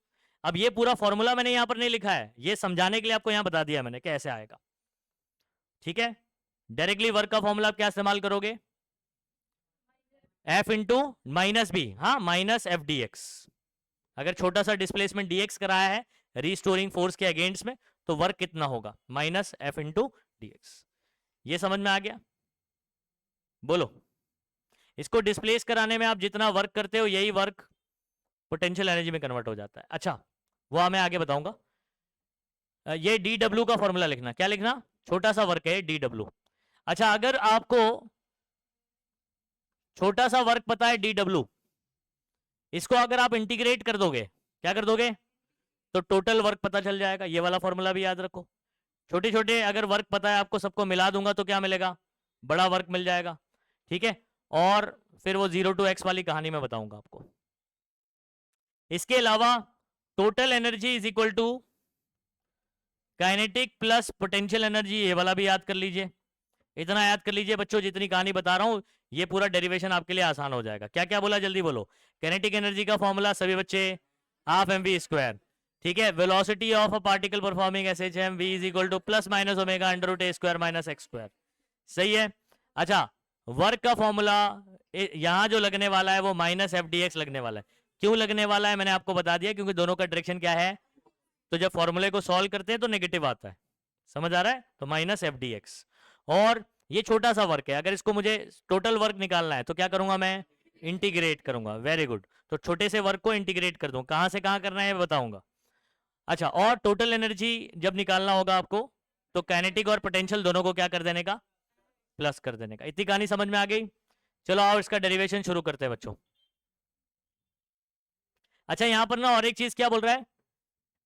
अब ये पूरा फॉर्मूला मैंने यहां पर नहीं लिखा है, ये समझाने के लिए आपको यहां बता दिया मैंने कैसे आएगा, ठीक है। डायरेक्टली वर्क का फॉर्मूला आप क्या इस्तेमाल करोगे? एफ इंटू माइनस बी, हाँ, माइनस एफ डी एक्स। अगर छोटा सा डिस्प्लेसमेंट डीएक्स कराया है रिस्टोरिंग फोर्स के अगेंस्ट में, तो वर्क कितना होगा? Minus f into d x. ये समझ में आ गया? बोलो। इसको डिस्प्लेस कराने में आप जितना वर्क करते हो, यही वर्क पोटेंशियल एनर्जी में कन्वर्ट हो जाता है। अच्छा, वो मैं आगे बताऊंगा। ये डी डब्ल्यू का फॉर्मूला लिखना। क्या लिखना? छोटा सा वर्क है डी डब्ल्यू। अच्छा, अगर आपको छोटा सा वर्क पता है डी डब्ल्यू, इसको अगर आप इंटीग्रेट कर दोगे, क्या कर दोगे? तो टोटल वर्क पता चल जाएगा। ये वाला फॉर्मूला भी याद रखो, छोटे छोटे अगर वर्क पता है आपको, सबको मिला दूंगा तो क्या मिलेगा, बड़ा वर्क मिल जाएगा, ठीक है। और फिर वो 0 to x वाली कहानी मैं बताऊंगा आपको। इसके अलावा total energy is equal to kinetic plus potential energy, ये वाला भी याद कर लीजिए। इतना याद कर लीजिए बच्चों, जितनी कहानी बता रहा हूं ये पूरा डेरिवेशन आपके लिए आसान हो जाएगा। क्या क्या बोला जल्दी बोलो। काइनेटिक एनर्जी का फॉर्मूला सभी बच्चे हाफ mv स्क्वायर, ठीक है। Velocity of a particle performing SHM v is equal to plus minus omega under root a square minus x square, सही है। अच्छा, वर्क का फॉर्मूला यहां जो लगने वाला है वो माइनस FDX लगने वाला है। क्यों लगने वाला है मैंने आपको बता दिया, क्योंकि दोनों का डायरेक्शन क्या है, तो जब फॉर्मूले को सॉल्व करते हैं तो नेगेटिव आता है, समझ आ रहा है, तो माइनस FDX। और ये छोटा सा वर्क है, अगर इसको मुझे टोटल वर्क निकालना है तो क्या करूंगा मैं, इंटीग्रेट करूंगा, वेरी गुड। तो छोटे से वर्क को इंटीग्रेट कर दूं, कहां से कहां करना है बताऊंगा। अच्छा, और टोटल एनर्जी जब निकालना होगा आपको तो काइनेटिक और पोटेंशियल दोनों को क्या कर देने का, प्लस कर देने का। इतनी कहानी समझ में आ गई। चलो आओ इसका डेरिवेशन शुरू करते हैं बच्चों। अच्छा, यहां पर ना और एक चीज क्या बोल रहा है,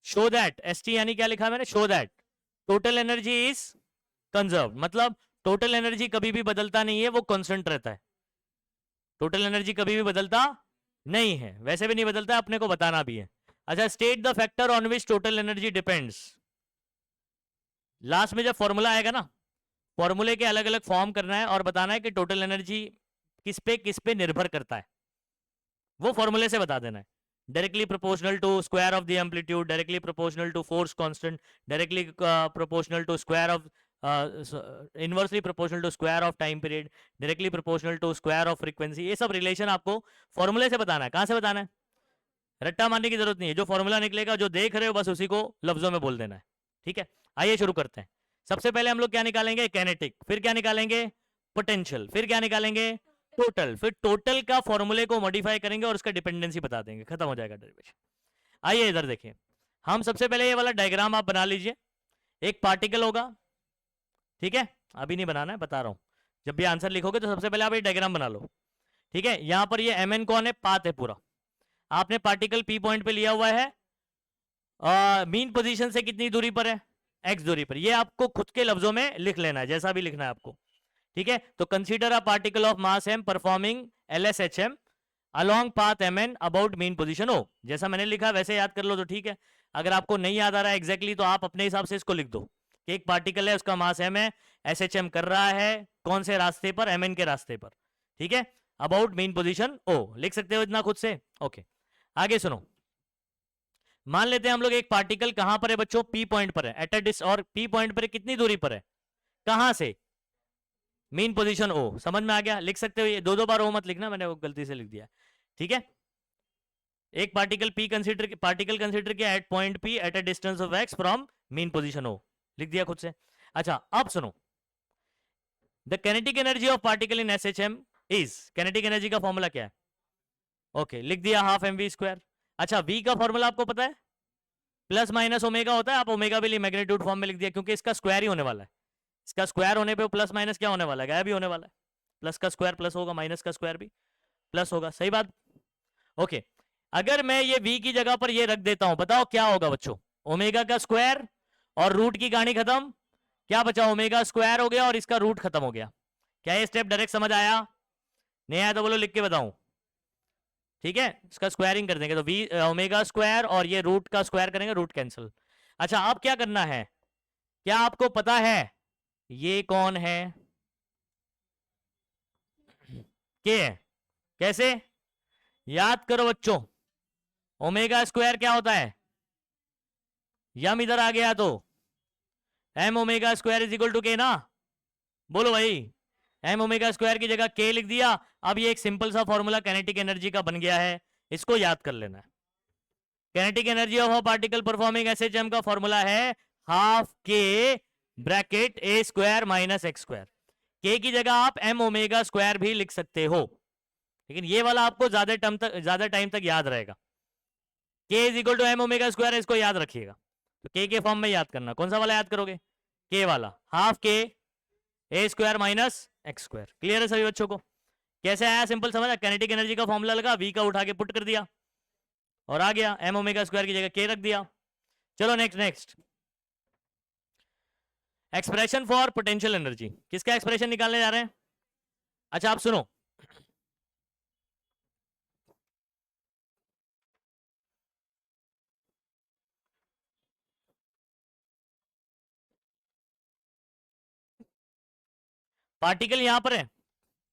शो दैट, ST यानी क्या लिखा है मैंने, show that total energy is conserve, मतलब टोटल एनर्जी कभी भी बदलता नहीं है, वो कांस्टेंट रहता है। टोटल एनर्जी कभी भी बदलता नहीं है, वैसे भी नहीं बदलता है, अपने को बताना भी है। अच्छा, state the factor on which total energy depends. Last में जब फॉर्मूला आएगा ना, फॉर्मूले के अलग अलग फॉर्म करना है और बताना है कि टोटल एनर्जी किस पे निर्भर करता है, वो फॉर्मूले से बता देना है। Directly proportional to square of the amplitude, directly proportional to force constant, directly proportional to square of inversely proportional to square of time period, directly proportional to square of frequency. ये सब रिलेशन आपको फॉर्मूले से बताना है। कहां से बताना है, रट्टा मारने की जरूरत नहीं है, जो फॉर्मूला निकलेगा, जो देख रहे हो बस उसी को लफ्जों में बोल देना है, ठीक है। आइए शुरू करते हैं। सबसे पहले हम लोग क्या निकालेंगे, कैनेटिक, फिर क्या निकालेंगे, पोटेंशियल, फिर क्या निकालेंगे, टोटल, फिर टोटल का फॉर्मूले को मॉडिफाई करेंगे और उसका डिपेंडेंसी बता देंगे, खत्म हो जाएगा डेरिवेशन। आइए इधर देखिए, हम सबसे पहले ये वाला डायग्राम आप बना लीजिए। एक पार्टिकल होगा, ठीक है, अभी नहीं बनाना है, बता रहा हूं, जब भी आंसर लिखोगे तो सबसे पहले आप ये डायग्राम बना लो, ठीक है। यहां पर ये mn कौन है, पाथ है पूरा। आपने पार्टिकल P पॉइंट पे लिया हुआ है, मीन पोजीशन से कितनी दूरी पर है, x दूरी पर। ये आपको खुद के लफ्जों में लिख लेना है, जैसा भी लिखना है आपको, ठीक है। तो consider a particle of mass m performing LSHM along path mn about mean position O, जैसा मैंने लिखा वैसे याद कर लो तो ठीक है। अगर आपको नहीं याद आ रहा है एग्जैक्टली तो आप अपने हिसाब से इसको लिख दो कि एक पार्टिकल है, उसका मास m है, SHM कर रहा है कौन से रास्ते पर, mn के रास्ते पर, ठीक है, अबाउट मीन पोजीशन O, लिख सकते हो इतना खुद से, ओके। आगे सुनो, मान लेते हैं हम लोग एक पार्टिकल कहां पर है बच्चों, P पॉइंट पर है, एट अ डिस, और P पॉइंट पर कितनी दूरी पर है, कहां से, मीन पोजीशन O, समझ में आ गया। लिख सकते हो, ये दो दो बार O मत लिखना, मैंने वो गलती से लिख दिया, ठीक है। एक पार्टिकल कंसीडर किया at point P at a distance of x from mean position O, लिख दिया खुद से। अच्छा, अब सुनो, the kinetic energy of particle in SHM is, kinetic energy का फॉर्मूला क्या है, ओके, लिख दिया हाफ mv स्क्वायर। अच्छा, v का फॉर्मूला आपको पता है, प्लस माइनस ओमेगा होता है, आप ओमेगा भी मैग्नीट्यूड फॉर्म में लिख दिया, क्योंकि इसका स्क्वायर ही होने वाला है। इसका स्क्वायर होने पे प्लस माइनस क्या होने वाला है, गायब भी होने वाला है। प्लस का स्क्वायर प्लस होगा, माइनस का स्क्वायर भी प्लस होगा, सही बात, ओके। अगर मैं ये v की जगह पर ये रख देता हूं, बताओ क्या होगा बच्चों, ओमेगा का स्क्वायर और रूट की कहानी खत्म, क्या बचा, ओमेगा स्क्वायर हो गया और इसका रूट खत्म हो गया। क्या ये स्टेप डायरेक्ट समझ आया, नहीं आया तो बोलो, लिख के बताऊं, ठीक है। इसका स्क्वायरिंग कर देंगे तो वी ओमेगा स्क्वायर और ये रूट का स्क्वायर करेंगे, रूट कैंसिल। अच्छा, अब क्या करना है, क्या आपको पता है ये कौन है, के, कैसे याद करो बच्चों, ओमेगा स्क्वायर क्या होता है, यम इधर आ गया तो m omega square is equal to k ना, बोलो भाई, एम ओमेगा स्क्वायर की जगह के लिख दिया। अब ये एक सिंपल सा फॉर्मूला काइनेटिक एनर्जी का बन गया है, इसको याद कर लेना है। Kinetic energy of a particle performing SHM का फॉर्मूला है हाफ के bracket a square minus x square. के की जगह आप एम ओमेगा स्क्वायर भी लिख सकते हो, लेकिन ये वाला आपको ज्यादा टाइम तक याद रहेगा। K is equal to m omega square, इसको याद रखिएगा, तो के फॉर्म में याद करना। कौन सा वाला याद करोगे, के वाला, हाफ के a square minus x square. Clear है सभी बच्चों को, कैसे आया, सिंपल समझा, काइनेटिक एनर्जी का फॉर्मूला लगा, वी का उठा के पुट कर दिया और आ गया, एम ओमेगा स्क्वायर की जगह के रख दिया। चलो next, expression for potential energy, किसका एक्सप्रेशन निकालने जा रहे हैं? अच्छा आप सुनो, पार्टिकल यहां पर है,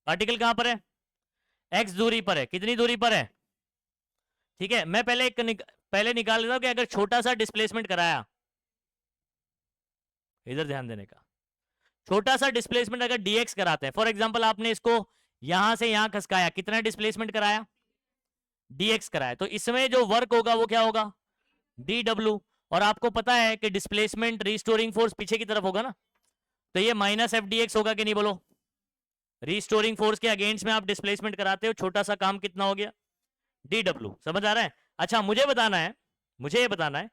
पार्टिकल कहां पर है? एक्स दूरी पर है, कितनी दूरी पर है? ठीक है, मैं पहले निकाल लेता हूं कि अगर छोटा सा डिस्प्लेसमेंट कराया, इधर ध्यान देने का, छोटा सा डिस्प्लेसमेंट अगर dx कराते हैं, फॉर एग्जांपल आपने इसको यहां से यहां खसकाया, कितना डिस्प्लेसमेंट कराया? dx कराया, तो इसमें जो वर्क होगा वो क्या होगा? dw। और आपको पता है कि डिस्प्लेसमेंट रिस्टोरिंग फोर्स पीछे की तरफ होगा ना, तो ये माइनस एफ डी एक्स होगा कि नहीं बोलो? रिस्टोरिंग फोर्स के अगेंस्ट में आप डिस्प्लेसमेंट कराते हो, छोटा सा काम कितना हो गया? dw। समझ आ रहा है? अच्छा मुझे बताना है, मुझे ये बताना है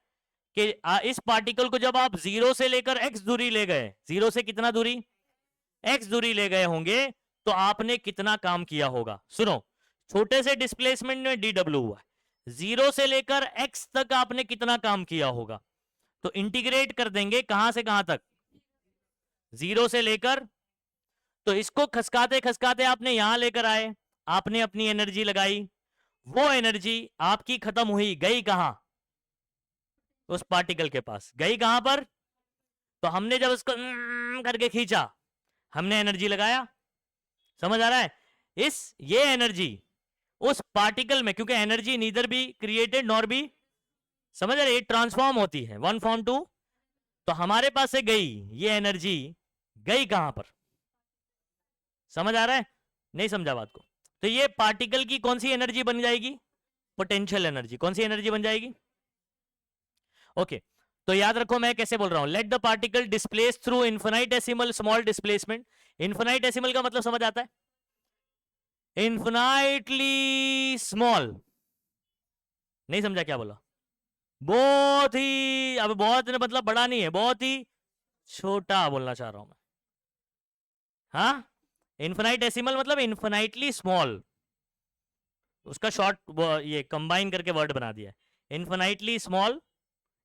कि इस पार्टिकल को जब आप जीरो से लेकर x दूरी ले गए, जीरो से कितना दूरी? x दूरी ले गए होंगे, तो आपने कितना काम किया होगा? सुनो, छोटे से डिस्प्लेसमेंट में dw हुआ, जीरो से लेकर x तक आपने कितना काम किया होगा? तो इंटीग्रेट कर देंगे कहां से कहां तक? जीरो से लेकर, तो इसको खसकाते खसकाते आपने यहां लेकर आए, आपने अपनी एनर्जी लगाई, वो एनर्जी आपकी खत्म हुई, गई कहां? उस पार्टिकल के पास, गई कहां पर? तो हमने जब उसको करके खींचा, हमने एनर्जी लगाया। समझ आ रहा है? ये एनर्जी उस पार्टिकल में, क्योंकि energy neither be created nor be, समझ रहे, ट्रांसफॉर्म होती है वन फॉर्म टू, तो हमारे पास से गई ये एनर्जी, गई कहां पर? समझ आ रहा है? नहीं समझा बात को? तो ये पार्टिकल की कौन सी एनर्जी बन जाएगी? Potential energy. कौन सी एनर्जी बन जाएगी? ओके, तो याद रखो मैं कैसे बोल रहा हूं, let the particle displace through infinitesimal small displacement. Infinitesimal का मतलब समझ आता है? Infinitely small. नहीं समझा क्या बोला? बहुत ही, अब बहुत मतलब बड़ा नहीं है, बहुत ही छोटा बोलना चाह रहा हूं मैं। हाँ, इन्फिनाइटेसिमल मतलब इन्फिनाइटली स्मॉल, उसका शॉर्ट ये कंबाइन करके वर्ड बना दिया, इन्फिनाइटली स्मॉल,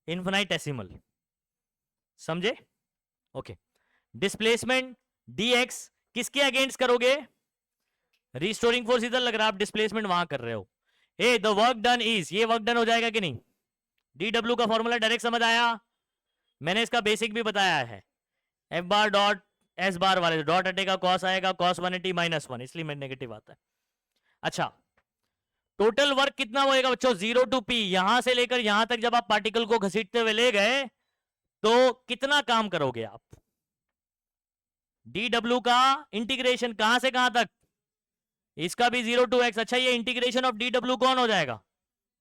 इन्फिनाइटेसिमल। समझे? ओके, डिस्प्लेसमेंट dx किसके अगेंस्ट करोगे? रिस्टोरिंग फोर्स इधर लग रहा है, आप डिस्प्लेसमेंट वहां कर रहे हो। ए द वर्क डन इज, ये वर्क डन हो जाएगा कि नहीं? dw का फॉर्मूला डायरेक्ट समझ आया? मैंने इसका बेसिक भी बताया है, F bar dot S bar वाले डॉट हटेगा, कॉस आएगा, कॉस 180 माइनस 1, इसलिए मैं नेगेटिव आता है। अच्छा, टोटल वर्क कितना होएगा बच्चों? 0 टू p, यहां से लेकर यहां तक जब आप पार्टिकल को घसीटते हुए ले गए, तो कितना काम करोगे आप? dw का इंटीग्रेशन कहां से कहां तक? इसका भी 0 टू x। अच्छा, ये इंटीग्रेशन ऑफ dw कौन हो जाएगा?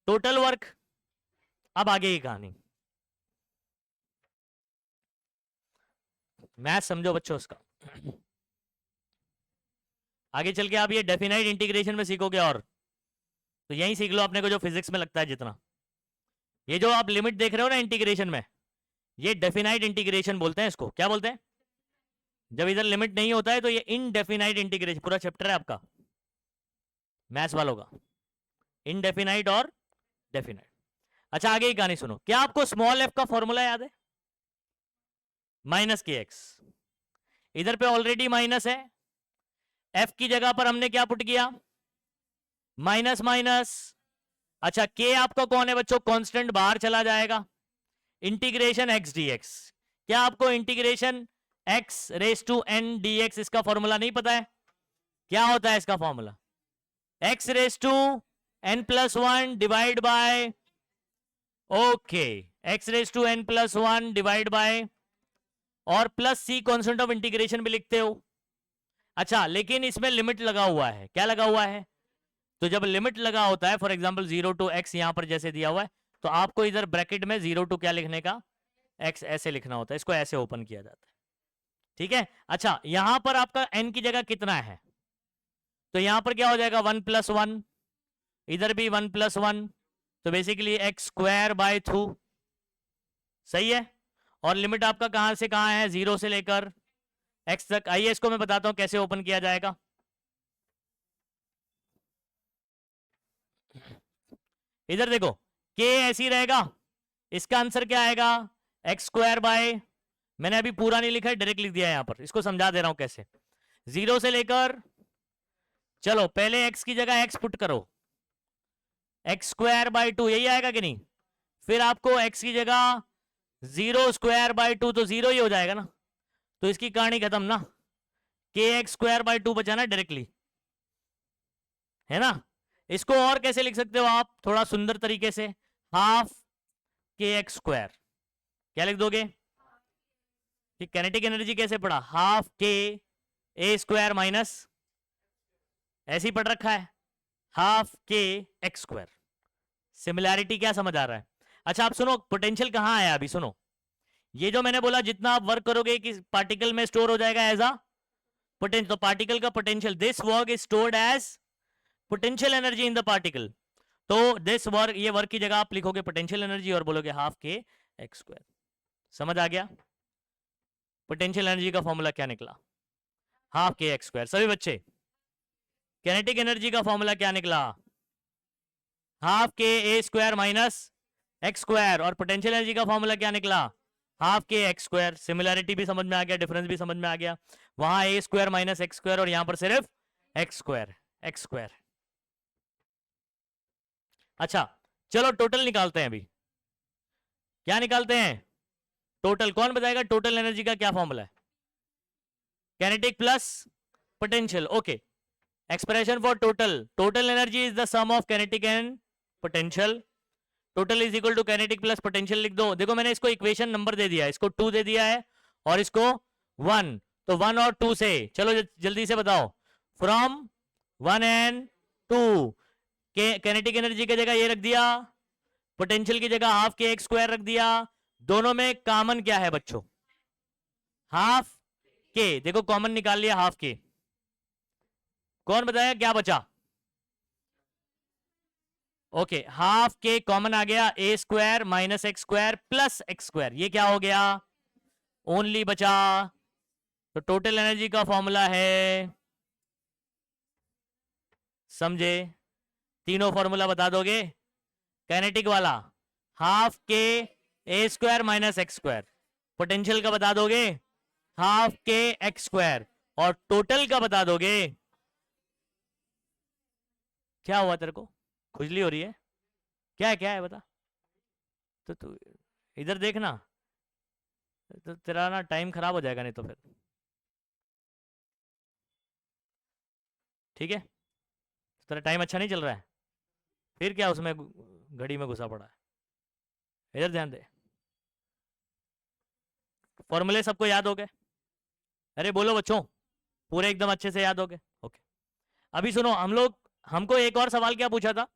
Total work. अब आगे की कहानी, मैथ समझो बच्चों उसका। आगे चल के आप ये डेफिनाइट इंटीग्रेशन में सीखोगे, और तो यही सीख लो अपने को जो फिजिक्स में लगता है जितना। ये जो आप लिमिट देख रहे हो ना इंटीग्रेशन में, ये डेफिनाइट इंटीग्रेशन बोलते हैं इसको। क्या बोलते हैं? जब इधर लिमिट नहीं होता है तो ये इनडेफिनाइट इंटीग्रेशन, पूरा चैप्टर है आपका मैथ्स वालों का, इनडेफिनाइट और डेफिनाइट। अच्छा आगे की कहानी सुनो, क्या आपको स्मॉल एफ का फॉर्मूला याद है? माइनस के एक्स, इधर पे ऑलरेडी माइनस है, एफ की जगह पर हमने क्या पुट किया? Minus minus. अच्छा, के आपका कौन है बच्चों? कांस्टेंट, बाहर चला जाएगा, इंटीग्रेशन एक्स डीएक्स। क्या आपको integration x raise to n dx इसका फॉर्मूला नहीं पता है? क्या होता है इसका formula? X raise to n plus one divide by, okay, x raise to n plus one divide by, और plus c constant of integration भी लिखते हो। अच्छा, लेकिन इसमें लिमिट लगा हुआ है। क्या लगा हुआ है? तो जब लिमिट लगा होता है, फॉर एग्जांपल 0 टू x यहां पर जैसे दिया हुआ है, तो आपको इधर ब्रैकेट में 0 टू क्या लिखने का? x ऐसे लिखना होता है, इसको ऐसे ओपन किया जाता है। ठीक है। अच्छा, यहां पर आपका n की जगह कितना है? तो यहां पर क्या हो जाएगा? 1 प्लस 1, इधर भी 1 प्लस 1, तो बेसिकली एक्स स्क्वायर बाय 2। सही है। और लिमिट आपका कहां से कहां है? 0 से लेकर x तक। आइए इसको मैं बताता हूं कैसे ओपन किया जाएगा। इधर देखो, k ऐसी रहेगा, इसका आंसर क्या आएगा? एक्स स्क्वायर बाय मैंने अभी पूरा नहीं लिखा है, डायरेक्ट लिख दिया है यहां पर, इसको समझा दे रहा हूं कैसे। 0 से लेकर, चलो पहले x की जगह x पुट करो, x² 2 यही आएगा कि नहीं। फिर आपको x की जगह 0² 2, तो 0 ही हो जाएगा ना, तो इसकी कहानी खत्म ना, kx² 2 बचा ना डायरेक्टली, है ना। इसको और कैसे लिख सकते हो आप थोड़ा सुंदर तरीके से, हाफ kx², क्या लिख दोगे कि कैनेटिक एनर्जी कैसे पढ़ा, हाफ k² माइनस, ऐसे ही पढ़ रखा है, हाफ kx²। सिमिलैरिटी क्या समझ आ रहा है। अच्छा आप सुनो, पोटेंशियल कहां आया अभी सुनो, ये जो मैंने बोला जितना आप वर्क करोगे कि पार्टिकल में स्टोर हो जाएगा एज अ पोटेंशियल, तो पार्टिकल का potential, this work is stored as potential energy in the particle, तो दिस वर्क, ये वर्क की जगह आप लिखोगे पोटेंशियल एनर्जी और बोलोगे हाफ kx²। समझ आ गया, पोटेंशियल एनर्जी का फॉर्मूला क्या निकला, हाफ kx²। सभी बच्चे, कैनेटिक एनर्जी का फॉर्मूला क्या निकला, हाफ ka² माइनस x², और पोटेंशियल एनर्जी का फॉर्मूला क्या निकला, हाफ kx²। सिमिलैरिटी भी समझ में आ गया, डिफरेंस भी समझ में आ गया, वहां a² माइनस x², और यहां पर सिर्फ x²। अच्छा चलो टोटल निकालते हैं अभी, क्या निकालते हैं टोटल, कौन बताएगा टोटल एनर्जी का क्या फॉर्मूला है, kinetic plus potential, okay. Expression for total energy is the sum of kinetic and potential, total is equal to kinetic plus potential लिख दो। देखो मैंने इसको इक्वेशन नंबर दे दिया है, इसको 2 दे दिया है और इसको 1, तो 1 और 2 से चलो जल्दी से बताओ, फ्रॉम 1 एंड 2, कैनेटिक एनर्जी की जगह ये रख दिया, पोटेंशियल की जगह हाफ kx² रख दिया, दोनों में कॉमन क्या है बच्चों, हाफ k, देखो कॉमन निकाल लिया हाफ k, कौन बताया क्या बचा, ओके हाफ के कॉमन आ गया, a² minus x² plus x², ये क्या हो गया, ओनली बचा। तो टोटल एनर्जी का फॉर्मूला है, समझे, तीनों फॉर्मूला बता दोगे, कैनेटिक वाला हाफ के a² माइनस x², पोटेंशियल का बता दोगे हाफ के x², और टोटल का बता दोगे, क्या हुआ तेरे को, खुजली हो रही है, क्या है बता, तो तू इधर देखना, तो तेरा ना टाइम खराब हो जाएगा नहीं तो फिर, ठीक है, तेरा टाइम अच्छा नहीं चल रहा है, फिर क्या उसमें घड़ी में घुसा पड़ा है, इधर ध्यान दे, फॉर्मूले सबको याद हो गए, अरे बोलो बच्चों, पूरे एकदम अच्छे से याद हो गए, ओके। अभी सुनो, हमको एक और सवाल क्या पूछा था,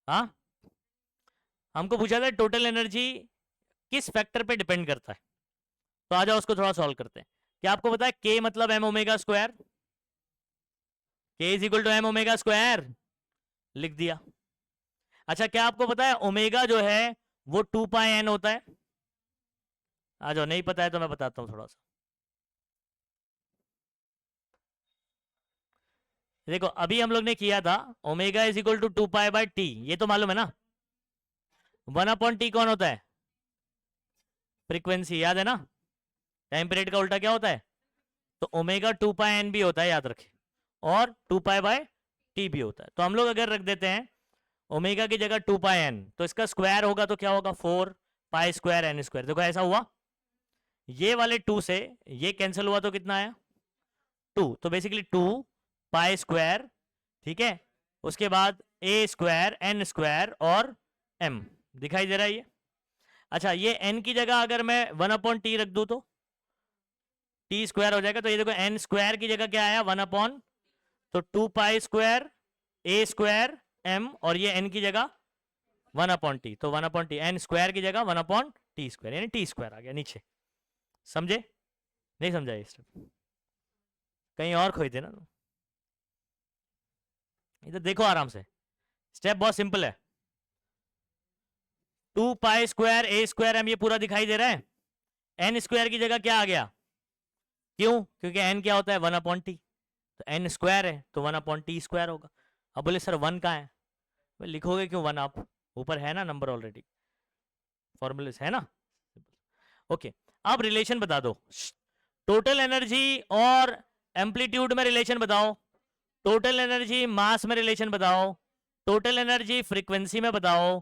हाँ हमको पूछा था टोटल एनर्जी किस फैक्टर पे डिपेंड करता है, तो आ जाओ उसको थोड़ा सॉल्व करते हैं। क्या आपको पता है k मतलब m omega square, k is equal to m omega square, लिख दिया। अच्छा क्या आपको पता है ओमेगा जो है वो 2 पाई n होता है, आ जाओ, नहीं पता है तो मैं बताता हूं थोड़ा सा, देखो अभी हम लोग ने किया था omega is equal to 2 pi by t, ये तो मालूम है ना, 1/t कौन होता है, फ्रीक्वेंसी, याद है ना, टाइम पीरियड का उल्टा क्या होता है, तो ओमेगा 2 पाई एन भी होता है, याद रखे, और 2 पाई बाय टी भी होता है। तो हम लोग अगर रख देते हैं ओमेगा की जगह 2 पाई एन, तो इसका स्क्वायर होगा तो क्या होगा 4 पाई स्क्वायर एन स्क्वायर, देखो ऐसा हुआ, ये वाले 2 से ये कैंसिल हुआ तो कितना आया 2, तो बेसिकली 2 पाई स्क्वायर, ठीक है, उसके बाद a स्क्वायर एन स्क्वायर और m, दिखाई दे रहा है ये। अच्छा ये n की जगह अगर मैं 1/t रख दूं तो t स्क्वायर हो जाएगा, तो ये देखो n स्क्वायर की जगह क्या आया 1/, तो 2 pi square a square m, और ये n की जगह 1/t, तो 1/t, n स्क्वायर की जगह 1/t स्क्वायर, यानी t स्क्वायर आ गया नीचे, समझे, नहीं समझा ये स्टेप, कहीं और खोई थे ना, इधर देखो आराम से, स्टेप बहुत सिंपल है, 2 pi square a square m, ये पूरा दिखाई दे रहा है, n स्क्वायर की जगह क्या आ गया, क्यों, क्योंकि n क्या होता है 1/t, तो n स्क्वायर है तो 1/t स्क्वायर होगा। अब बोले सर 1 कहाँ है, लिखोगे क्यों 1 आप, ऊपर है ना नंबर ऑलरेडी, फॉर्मूले है ना। ओके अब रिलेशन बता दो, टोटल एनर्जी और एम्पलीट्यूड में रिलेशन बताओ, टोटल एनर्जी मास में रिलेशन बताओ, टोटल एनर्जी फ्रीक्वेंसी में बताओ,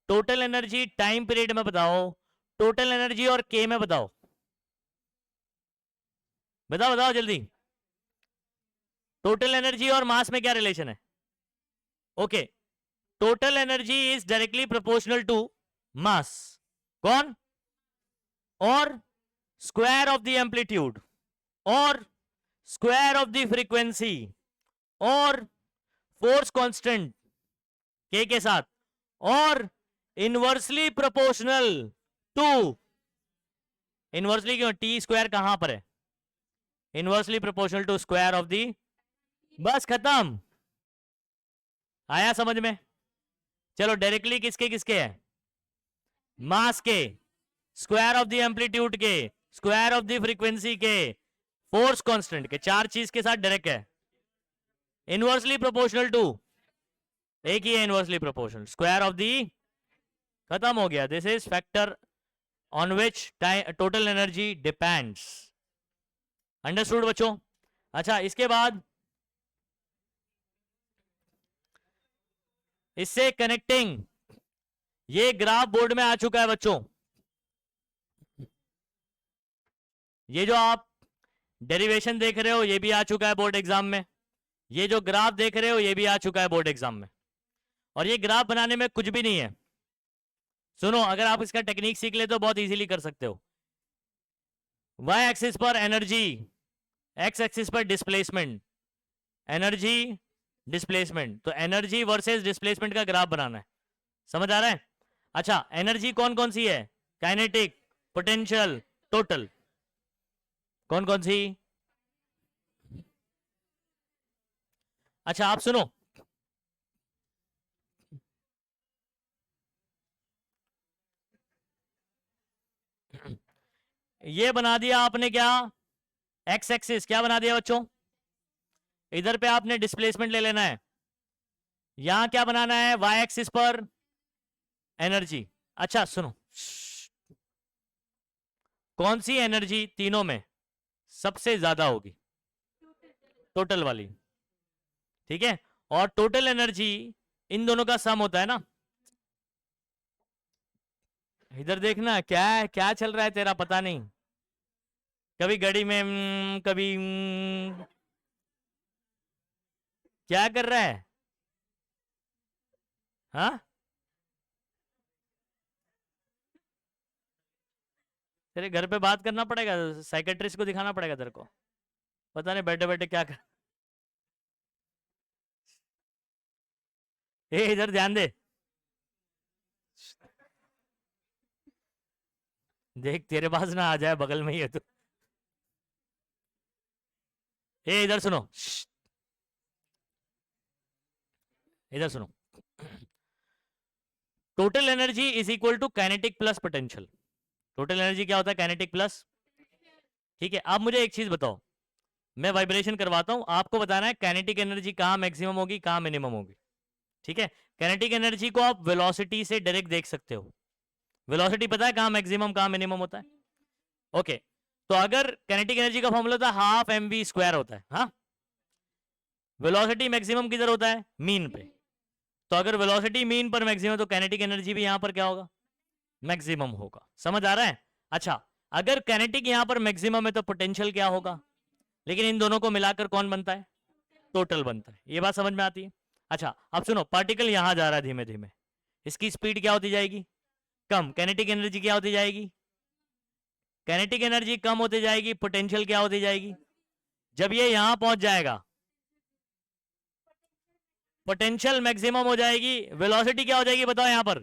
टोटल एनर्जी टाइम पीरियड में बताओ, टोटल एनर्जी और के में बताओ। बताओ बताओ जल्दी, टोटल एनर्जी और मास में क्या रिलेशन है? Okay total energy is directly proportional to mass, कौन? और स्क्वायर ऑफ द एम्पलीट्यूड, और स्क्वायर ऑफ द फ्रीक्वेंसी, और फोर्स कांस्टेंट के साथ, और इनवर्सली प्रोपोर्शनल टू, इनवर्सली क्यों, टी स्क्वायर कहां पर है? Inversely proportional to square of the, बस खत्म। आया समझ में? चलो डायरेक्टली किसके किसके है? मास के, स्क्वायर ऑफ द एम्पलीट्यूड के, स्क्वायर ऑफ द फ्रीक्वेंसी के, फोर्स कांस्टेंट के, चार चीज के साथ डायरेक्ट है। इनवर्सली प्रोपोर्शनल टू, एक ही है इनवर्सली प्रोपोर्शनल, स्क्वायर ऑफ दी, खत्म हो गया। This is factor on which total energy depends. Understood बच्चों? अच्छा इसके बाद इससे कनेक्टिंग ये ग्राफ बोर्ड में आ चुका है बच्चों, ये जो आप डेरिवेशन देख रहे हो ये भी आ चुका है बोर्ड एग्जाम में, ये जो ग्राफ देख रहे हो ये भी आ चुका है बोर्ड एग्जाम में। और ये ग्राफ बनाने में कुछ भी नहीं है, सुनो अगर आप इसका टेक्निक सीख ले तो बहुत इजीली कर सकते हो। वाई एक्सिस पर एनर्जी, एक्स एक्सिस पर डिस्प्लेसमेंट, एनर्जी डिस्प्लेसमेंट, तो एनर्जी वर्सेस डिस्प्लेसमेंट का ग्राफ बनाना है, समझ आ रहा है? अच्छा एनर्जी कौन कौन सी है? काइनेटिक, पोटेंशियल, टोटल, कौन कौन सी? अच्छा आप सुनो, ये बना दिया आपने क्या, एक्स एक्सिस क्या बना दिया बच्चों, इधर पे आपने डिस्प्लेसमेंट ले लेना है, यहां क्या बनाना है, वाई एक्सिस पर एनर्जी। अच्छा सुनो, कौन सी एनर्जी तीनों में सबसे ज्यादा होगी? टोटल वाली, ठीक है। और टोटल एनर्जी इन दोनों का सम होता है ना। इधर देखना क्या क्या चल रहा है तेरा, पता नहीं, कभी घड़ी में कभी क्या कर रहा है? हाँ तेरे घर पे बात करना पड़ेगा, साइकेट्रिस्ट को दिखाना पड़ेगा तेरे को, पता नहीं बैठे बैठे क्या कर। ए इधर ध्यान दे, देख तेरे पास ना आ जाए, बगल में ही है तू। ए इधर सुनो, इधर सुनो, total energy is equal to kinetic plus potential. Total energy क्या होता है? काइनेटिक प्लस, ठीक है। अब मुझे एक चीज बताओ, मैं वाइब्रेशन करवाता हूं, आपको बताना है काइनेटिक एनर्जी कहां मैक्सिमम होगी कहां मिनिमम होगी, ठीक है। काइनेटिक एनर्जी को आप वेलोसिटी से डायरेक्ट देख सकते हो, वेलोसिटी पता है कहां मैक्सिमम कहां मिनिमम होता है? ओके तो अगर काइनेटिक एनर्जी का फॉर्मूला था हाफ एम वी स्क्वायर होता है, हाँ, वेलोसिटी मैक्सिमम किधर होता है? मीन पे। तो अगर वेलोसिटी मीन पर मैक्सिमम तो काइनेटिक एनर्जी भी यहां पर क्या होगा? मैक्सिमम होगा। समझ आ रहा है? अच्छा अगर काइनेटिक यहां पर मैक्सिमम है तो पोटेंशियल क्या होगा? लेकिन इन दोनों को मिलाकर कौन बनता है? टोटल बनता है। ये बात समझ में आती है? अच्छा अब सुनो, पार्टिकल यहां जा रहा है धीमे धीमे, इसकी स्पीड क्या होती जाएगी? कम। काइनेटिक एनर्जी क्या होती जाएगी? काइनेटिक एनर्जी कम होती जाएगी, पोटेंशियल क्या होती जाएगी? जब ये यहां पहुंच जाएगा पोटेंशियल मैक्सिमम हो जाएगी, वेलोसिटी क्या हो जाएगी बताओ यहां पर?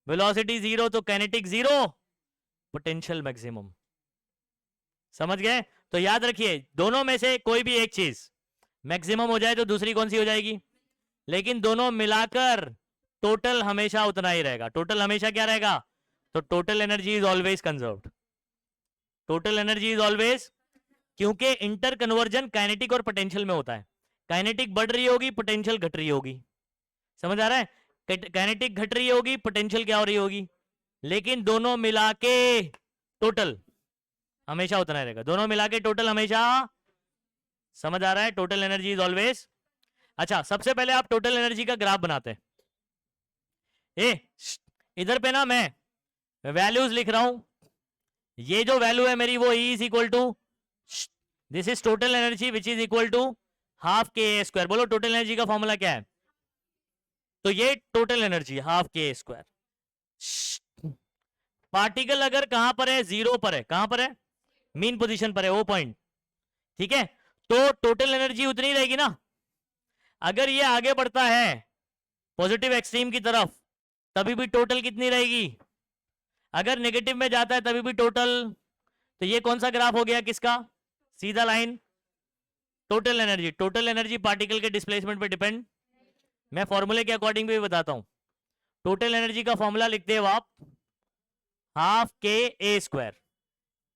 वेलोसिटी जीरो, तो काइनेटिक जीरो, पोटेंशियल मैक्सिमम। समझ गए? तो याद रखिए दोनों में से कोई भी एक चीज मैक्सिमम हो जाए तो दूसरी कौन सी हो जाएगी? लेकिन दोनों मिलाकर टोटल हमेशा उतना ही रहेगा। टोटल हमेशा क्या रहेगा? तो total energy is always conserved, total energy is always, क्योंकि इंटर कन्वर्जन काइनेटिक और पोटेंशियल में होता है। काइनेटिक बढ़ रही होगी, पोटेंशियल घट रही होगी। समझ आ रहा है? काइनेटिक घट रही होगी, पोटेंशियल क्या हो रही होगी? लेकिन दोनों मिला के टोटल हमेशा उतना ही रहेगा, दोनों मिला के टोटल हमेशा, समझ आ रहा है, टोटल एनर्जी इज ऑलवेज। अच्छा सबसे पहले आप टोटल एनर्जी का ग्राफ बनाते हैं। इधर पे ना मैं वैल्यूज लिख रहा हूं, ये जो वैल्यू है मेरी वो E is equal to, this is total energy which is equal to half के ए स्क्वायर। बोलो टोटल एनर्जी का फॉर्मूला क्या है? तो ये टोटल एनर्जी हाफ के ए स्क्वायर। पार्टिकल अगर कहां पर है, जीरो पर है, कहां पर है, मीन पोजीशन पर है, वो पॉइंट, ठीक है, तो टोटल एनर्जी उतनी रहेगी ना। अगर ये आगे बढ़ता है पॉजिटिव एक्सट्रीम की तरफ तभी भी टोटल कितनी रहेगी, अगर नेगेटिव में जाता है तभी भी टोटल। तो ये कौन सा ग्राफ हो गया किसका, सीधा line total energy. Total energy particle के डिस्प्लेसमेंट पे डिपेंड, मैं फॉर्मूले के अकॉर्डिंग भी बताता हूं। टोटल एनर्जी का फॉर्मूला लिखते हो आप हाफ के ए स्क्वायर,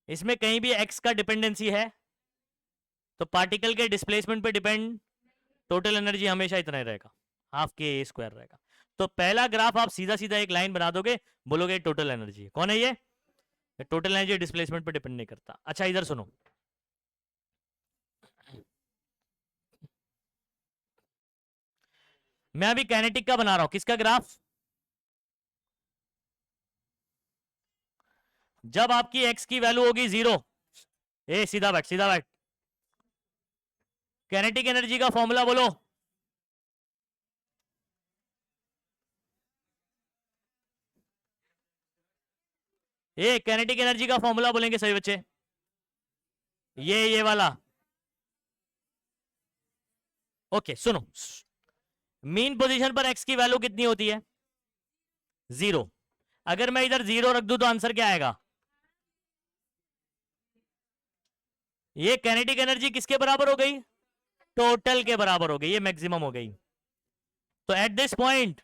इसमें कहीं भी एक्स का डिपेंडेंसी है तो पार्टिकल के डिस्प्लेसमेंट पे डिपेंड, टोटल एनर्जी हमेशा इतना ही रहेगा, हाफ के ए स्क्वायर रहेगा। तो पहला ग्राफ आप सीधा सीधा एक लाइन बना दोगे, बोलोगे टोटल एनर्जी। कौन है ये? टोटल एनर्जी डिस्प्लेसमेंट पे डिपेंड नहीं करता। अच्छा इधर सुनो, मैं अभी काइनेटिक का बना रहा हूं, किसका ग्राफ, जब आपकी एक्स की वैल्यू होगी जीरो, ए सीधा बैठ सीधा बैठ, काइनेटिक एनर्जी का फॉर्मूला बोलो। ये काइनेटिक एनर्जी का फॉर्मूला बोलेंगे सभी बच्चे, ये वाला। ओके सुनो, मीन पोजीशन पर एक्स की वैल्यू कितनी होती है, जीरो। अगर मैं इधर जीरो रख दूं तो आंसर क्या आएगा, ये काइनेटिक एनर्जी किसके बराबर हो गई, टोटल के बराबर हो गई, ये मैक्सिमम हो गई। तो at this point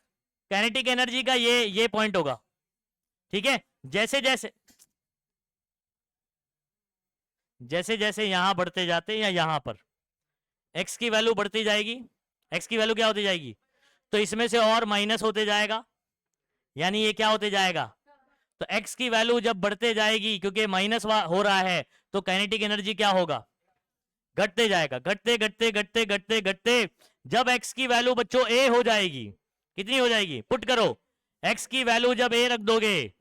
kinetic energy का ये पॉइंट होगा, ठीक है। जैसे जैसे जैसे जैसे यहां बढ़ते जाते हैं या यहां पर एक्स की वैल्यू बढ़ती जाएगी, एक्स की वैल्यू क्या होती जाएगी, तो इसमें से और माइनस होते जाएगा, यानी ये क्या होते जाएगा, तो एक्स की वैल्यू जब बढ़ते जाएगी क्योंकि माइनस हो रहा है तो काइनेटिक एनर्जी क्या होगा, घटते जाएगा, घटते घटते घटते घटते घटते, जब एक्स की वैल्यू बच्चों ए हो जाएगी, कितनी हो जाएगी, पुट करो, एक्स की वैल्यू जब ए रख दोगे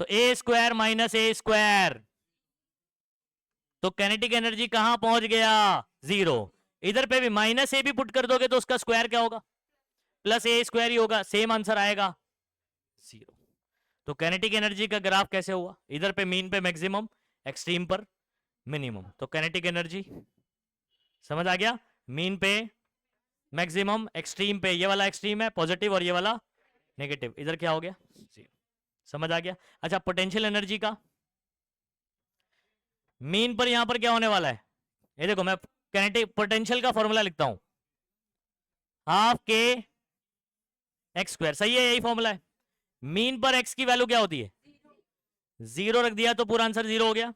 तो ए स्क्वायर माइनस ए स्क्वायर, तो काइनेटिक एनर्जी कहां पहुंच गया, जीरो। इधर पे भी माइनस ए भी पुट कर दोगे तो उसका स्क्वायर क्या होगा, प्लस ए स्क्वायर ही होगा, सेम आंसर आएगा, जीरो। तो काइनेटिक एनर्जी का ग्राफ कैसे हुआ, इधर पे मीन पे मैक्सिमम, एक्सट्रीम पर मिनिमम। तो काइनेटिक एनर्जी समझ आ गया, मीन पे मैक्सिमम, एक्सट्रीम पे ये वाला एक्सट्रीम है पॉजिटिव और ये वाला नेगेटिव, इधर क्या हो गया, जीरो। समझ आ गया। अच्छा पोटेंशियल एनर्जी का, मीन पर यहां पर क्या होने वाला है, ये देखो मैं काइनेटिक पोटेंशियल का फॉर्मूला लिखता हूं, हाफ के एक्स स्क्वायर, सही है, यही फॉर्मूला है। मीन पर एक्स की वैल्यू क्या होती है, जीरो रख दिया तो पूरा आंसर जीरो हो गया।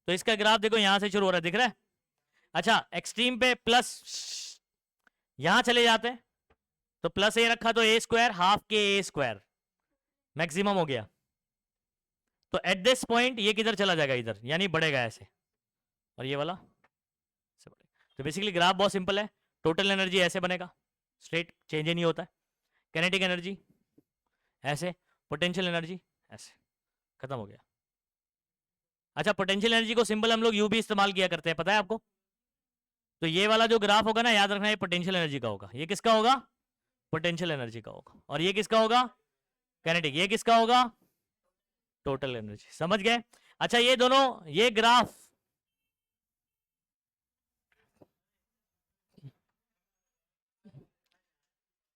तो इसका ग्राफ देखो यहां से शुरू हो रहा है, दिख रहा है। अच्छा एक्सट्रीम पे प्लस, यहां चले जाते हैं तो प्लस ए रखा तो ए स्क्वायर, हाफ के ए स्क्वायर मैक्सिमम हो गया। तो एट दिस पॉइंट ये किधर चला जाएगा, इधर, यानी बढ़ेगा ऐसे, और ये वाला ऐसे बढ़ेगा। तो बेसिकली ग्राफ बहुत सिंपल है, टोटल एनर्जी ऐसे बनेगा, स्ट्रेट चेंज ही नहीं होता है, काइनेटिक एनर्जी ऐसे, पोटेंशियल एनर्जी ऐसे, खत्म हो गया। अच्छा पोटेंशियल एनर्जी को सिंबल हम लोग यू भी इस्तेमाल किया करते हैं, पता है आपको। तो ये वाला जो ग्राफ होगा ना, याद रखना ये पोटेंशियल एनर्जी का होगा, ये किसका होगा, पोटेंशियल एनर्जी का होगा, और ये किसका होगा, काइनेटिक, ये किसका होगा, टोटल एनर्जी। समझ गए। अच्छा ये दोनों, ये ग्राफ,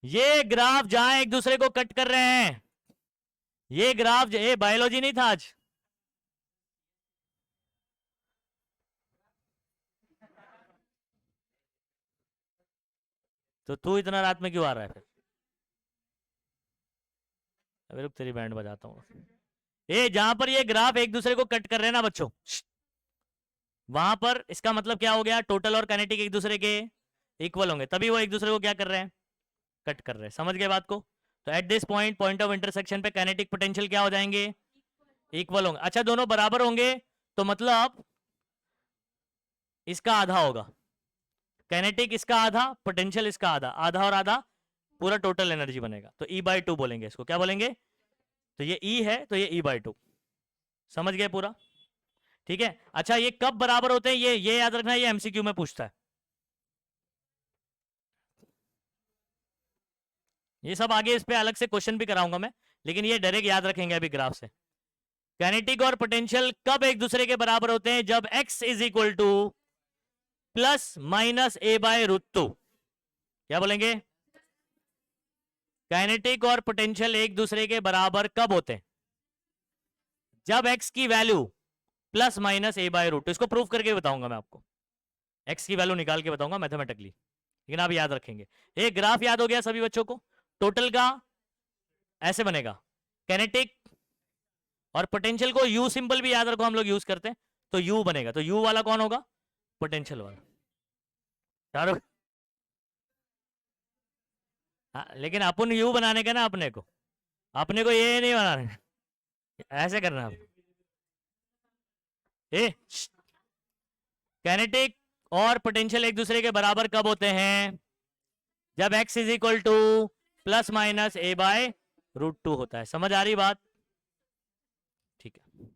ये ग्राफ जहां एक दूसरे को कट कर रहे हैं, ये ग्राफ, ये बायोलॉजी नहीं था आज, तो तू इतना रात में क्यों आ रहा है फिर, अभी रुक तेरी बैंड बजाता हूँ। ये जहां पर ये ग्राफ एक दूसरे को कट कर रहे हैं ना बच्चों, वहां पर इसका मतलब क्या हो गया, टोटल और काइनेटिक एक दूसरे के इक्वल होंगे, तभी वो एक दूसरे को क्या कर रहे हैं, कट कर रहे हैं। समझ गए बात को। तो at this point, point of intersection पे काइनेटिक पोटेंशियल क्या हो जाएंगे? इक्वल होंगे। अच्छा दोनों बराबर होंगे तो मतलब इसका आधा होगा, काइनेटिक इसका आधा, पोटेंशियल इसका आधा, आधा और आधा पूरा टोटल एनर्जी बनेगा। तो E/2 बोलेंगे इसको, क्या बोलेंगे? तो ये E है तो ये E/2, समझ गए पूरा? ठीक है। अच्छा ये कब बराबर होते हैं, ये याद रखना, ये एमसीक्यू में पूछता है। ये सब आगे इस पे अलग से क्वेश्चन भी कराऊंगा मैं, लेकिन ये डायरेक्ट याद रखेंगे अभी ग्राफ से। काइनेटिक और पोटेंशियल कब एक दूसरे के बराबर होते हैं? जब x is equal to plus minus a/√2। क्या बोलेंगे? काइनेटिक और पोटेंशियल एक दूसरे के बराबर कब होते हैं? जब x की वैल्यू प्लस माइनस a/√2। इसको प्रूफ करके बताऊंगा मैं आपको, x की वैल्यू निकाल के बताऊंगा मैथमेटिकली, लेकिन आप याद रखेंगे। एक ग्राफ याद हो गया सभी बच्चों को? टोटल का ऐसे बनेगा, काइनेटिक और पोटेंशियल को u सिंबल भी याद रखो, हम लोग यूज करते हैं। तो u बनेगा, तो u वाला कौन होगा? पोटेंशियल वाला। चारों हाँ, लेकिन अपन u बनाने का ना, अपने को ये नहीं बनाने, ऐसे करना आप। काइनेटिक और पोटेंशियल एक दूसरे के बराबर कब होते हैं? जब x is equal to plus minus a/√2 होता है। समझ आ रही बात? ठीक है।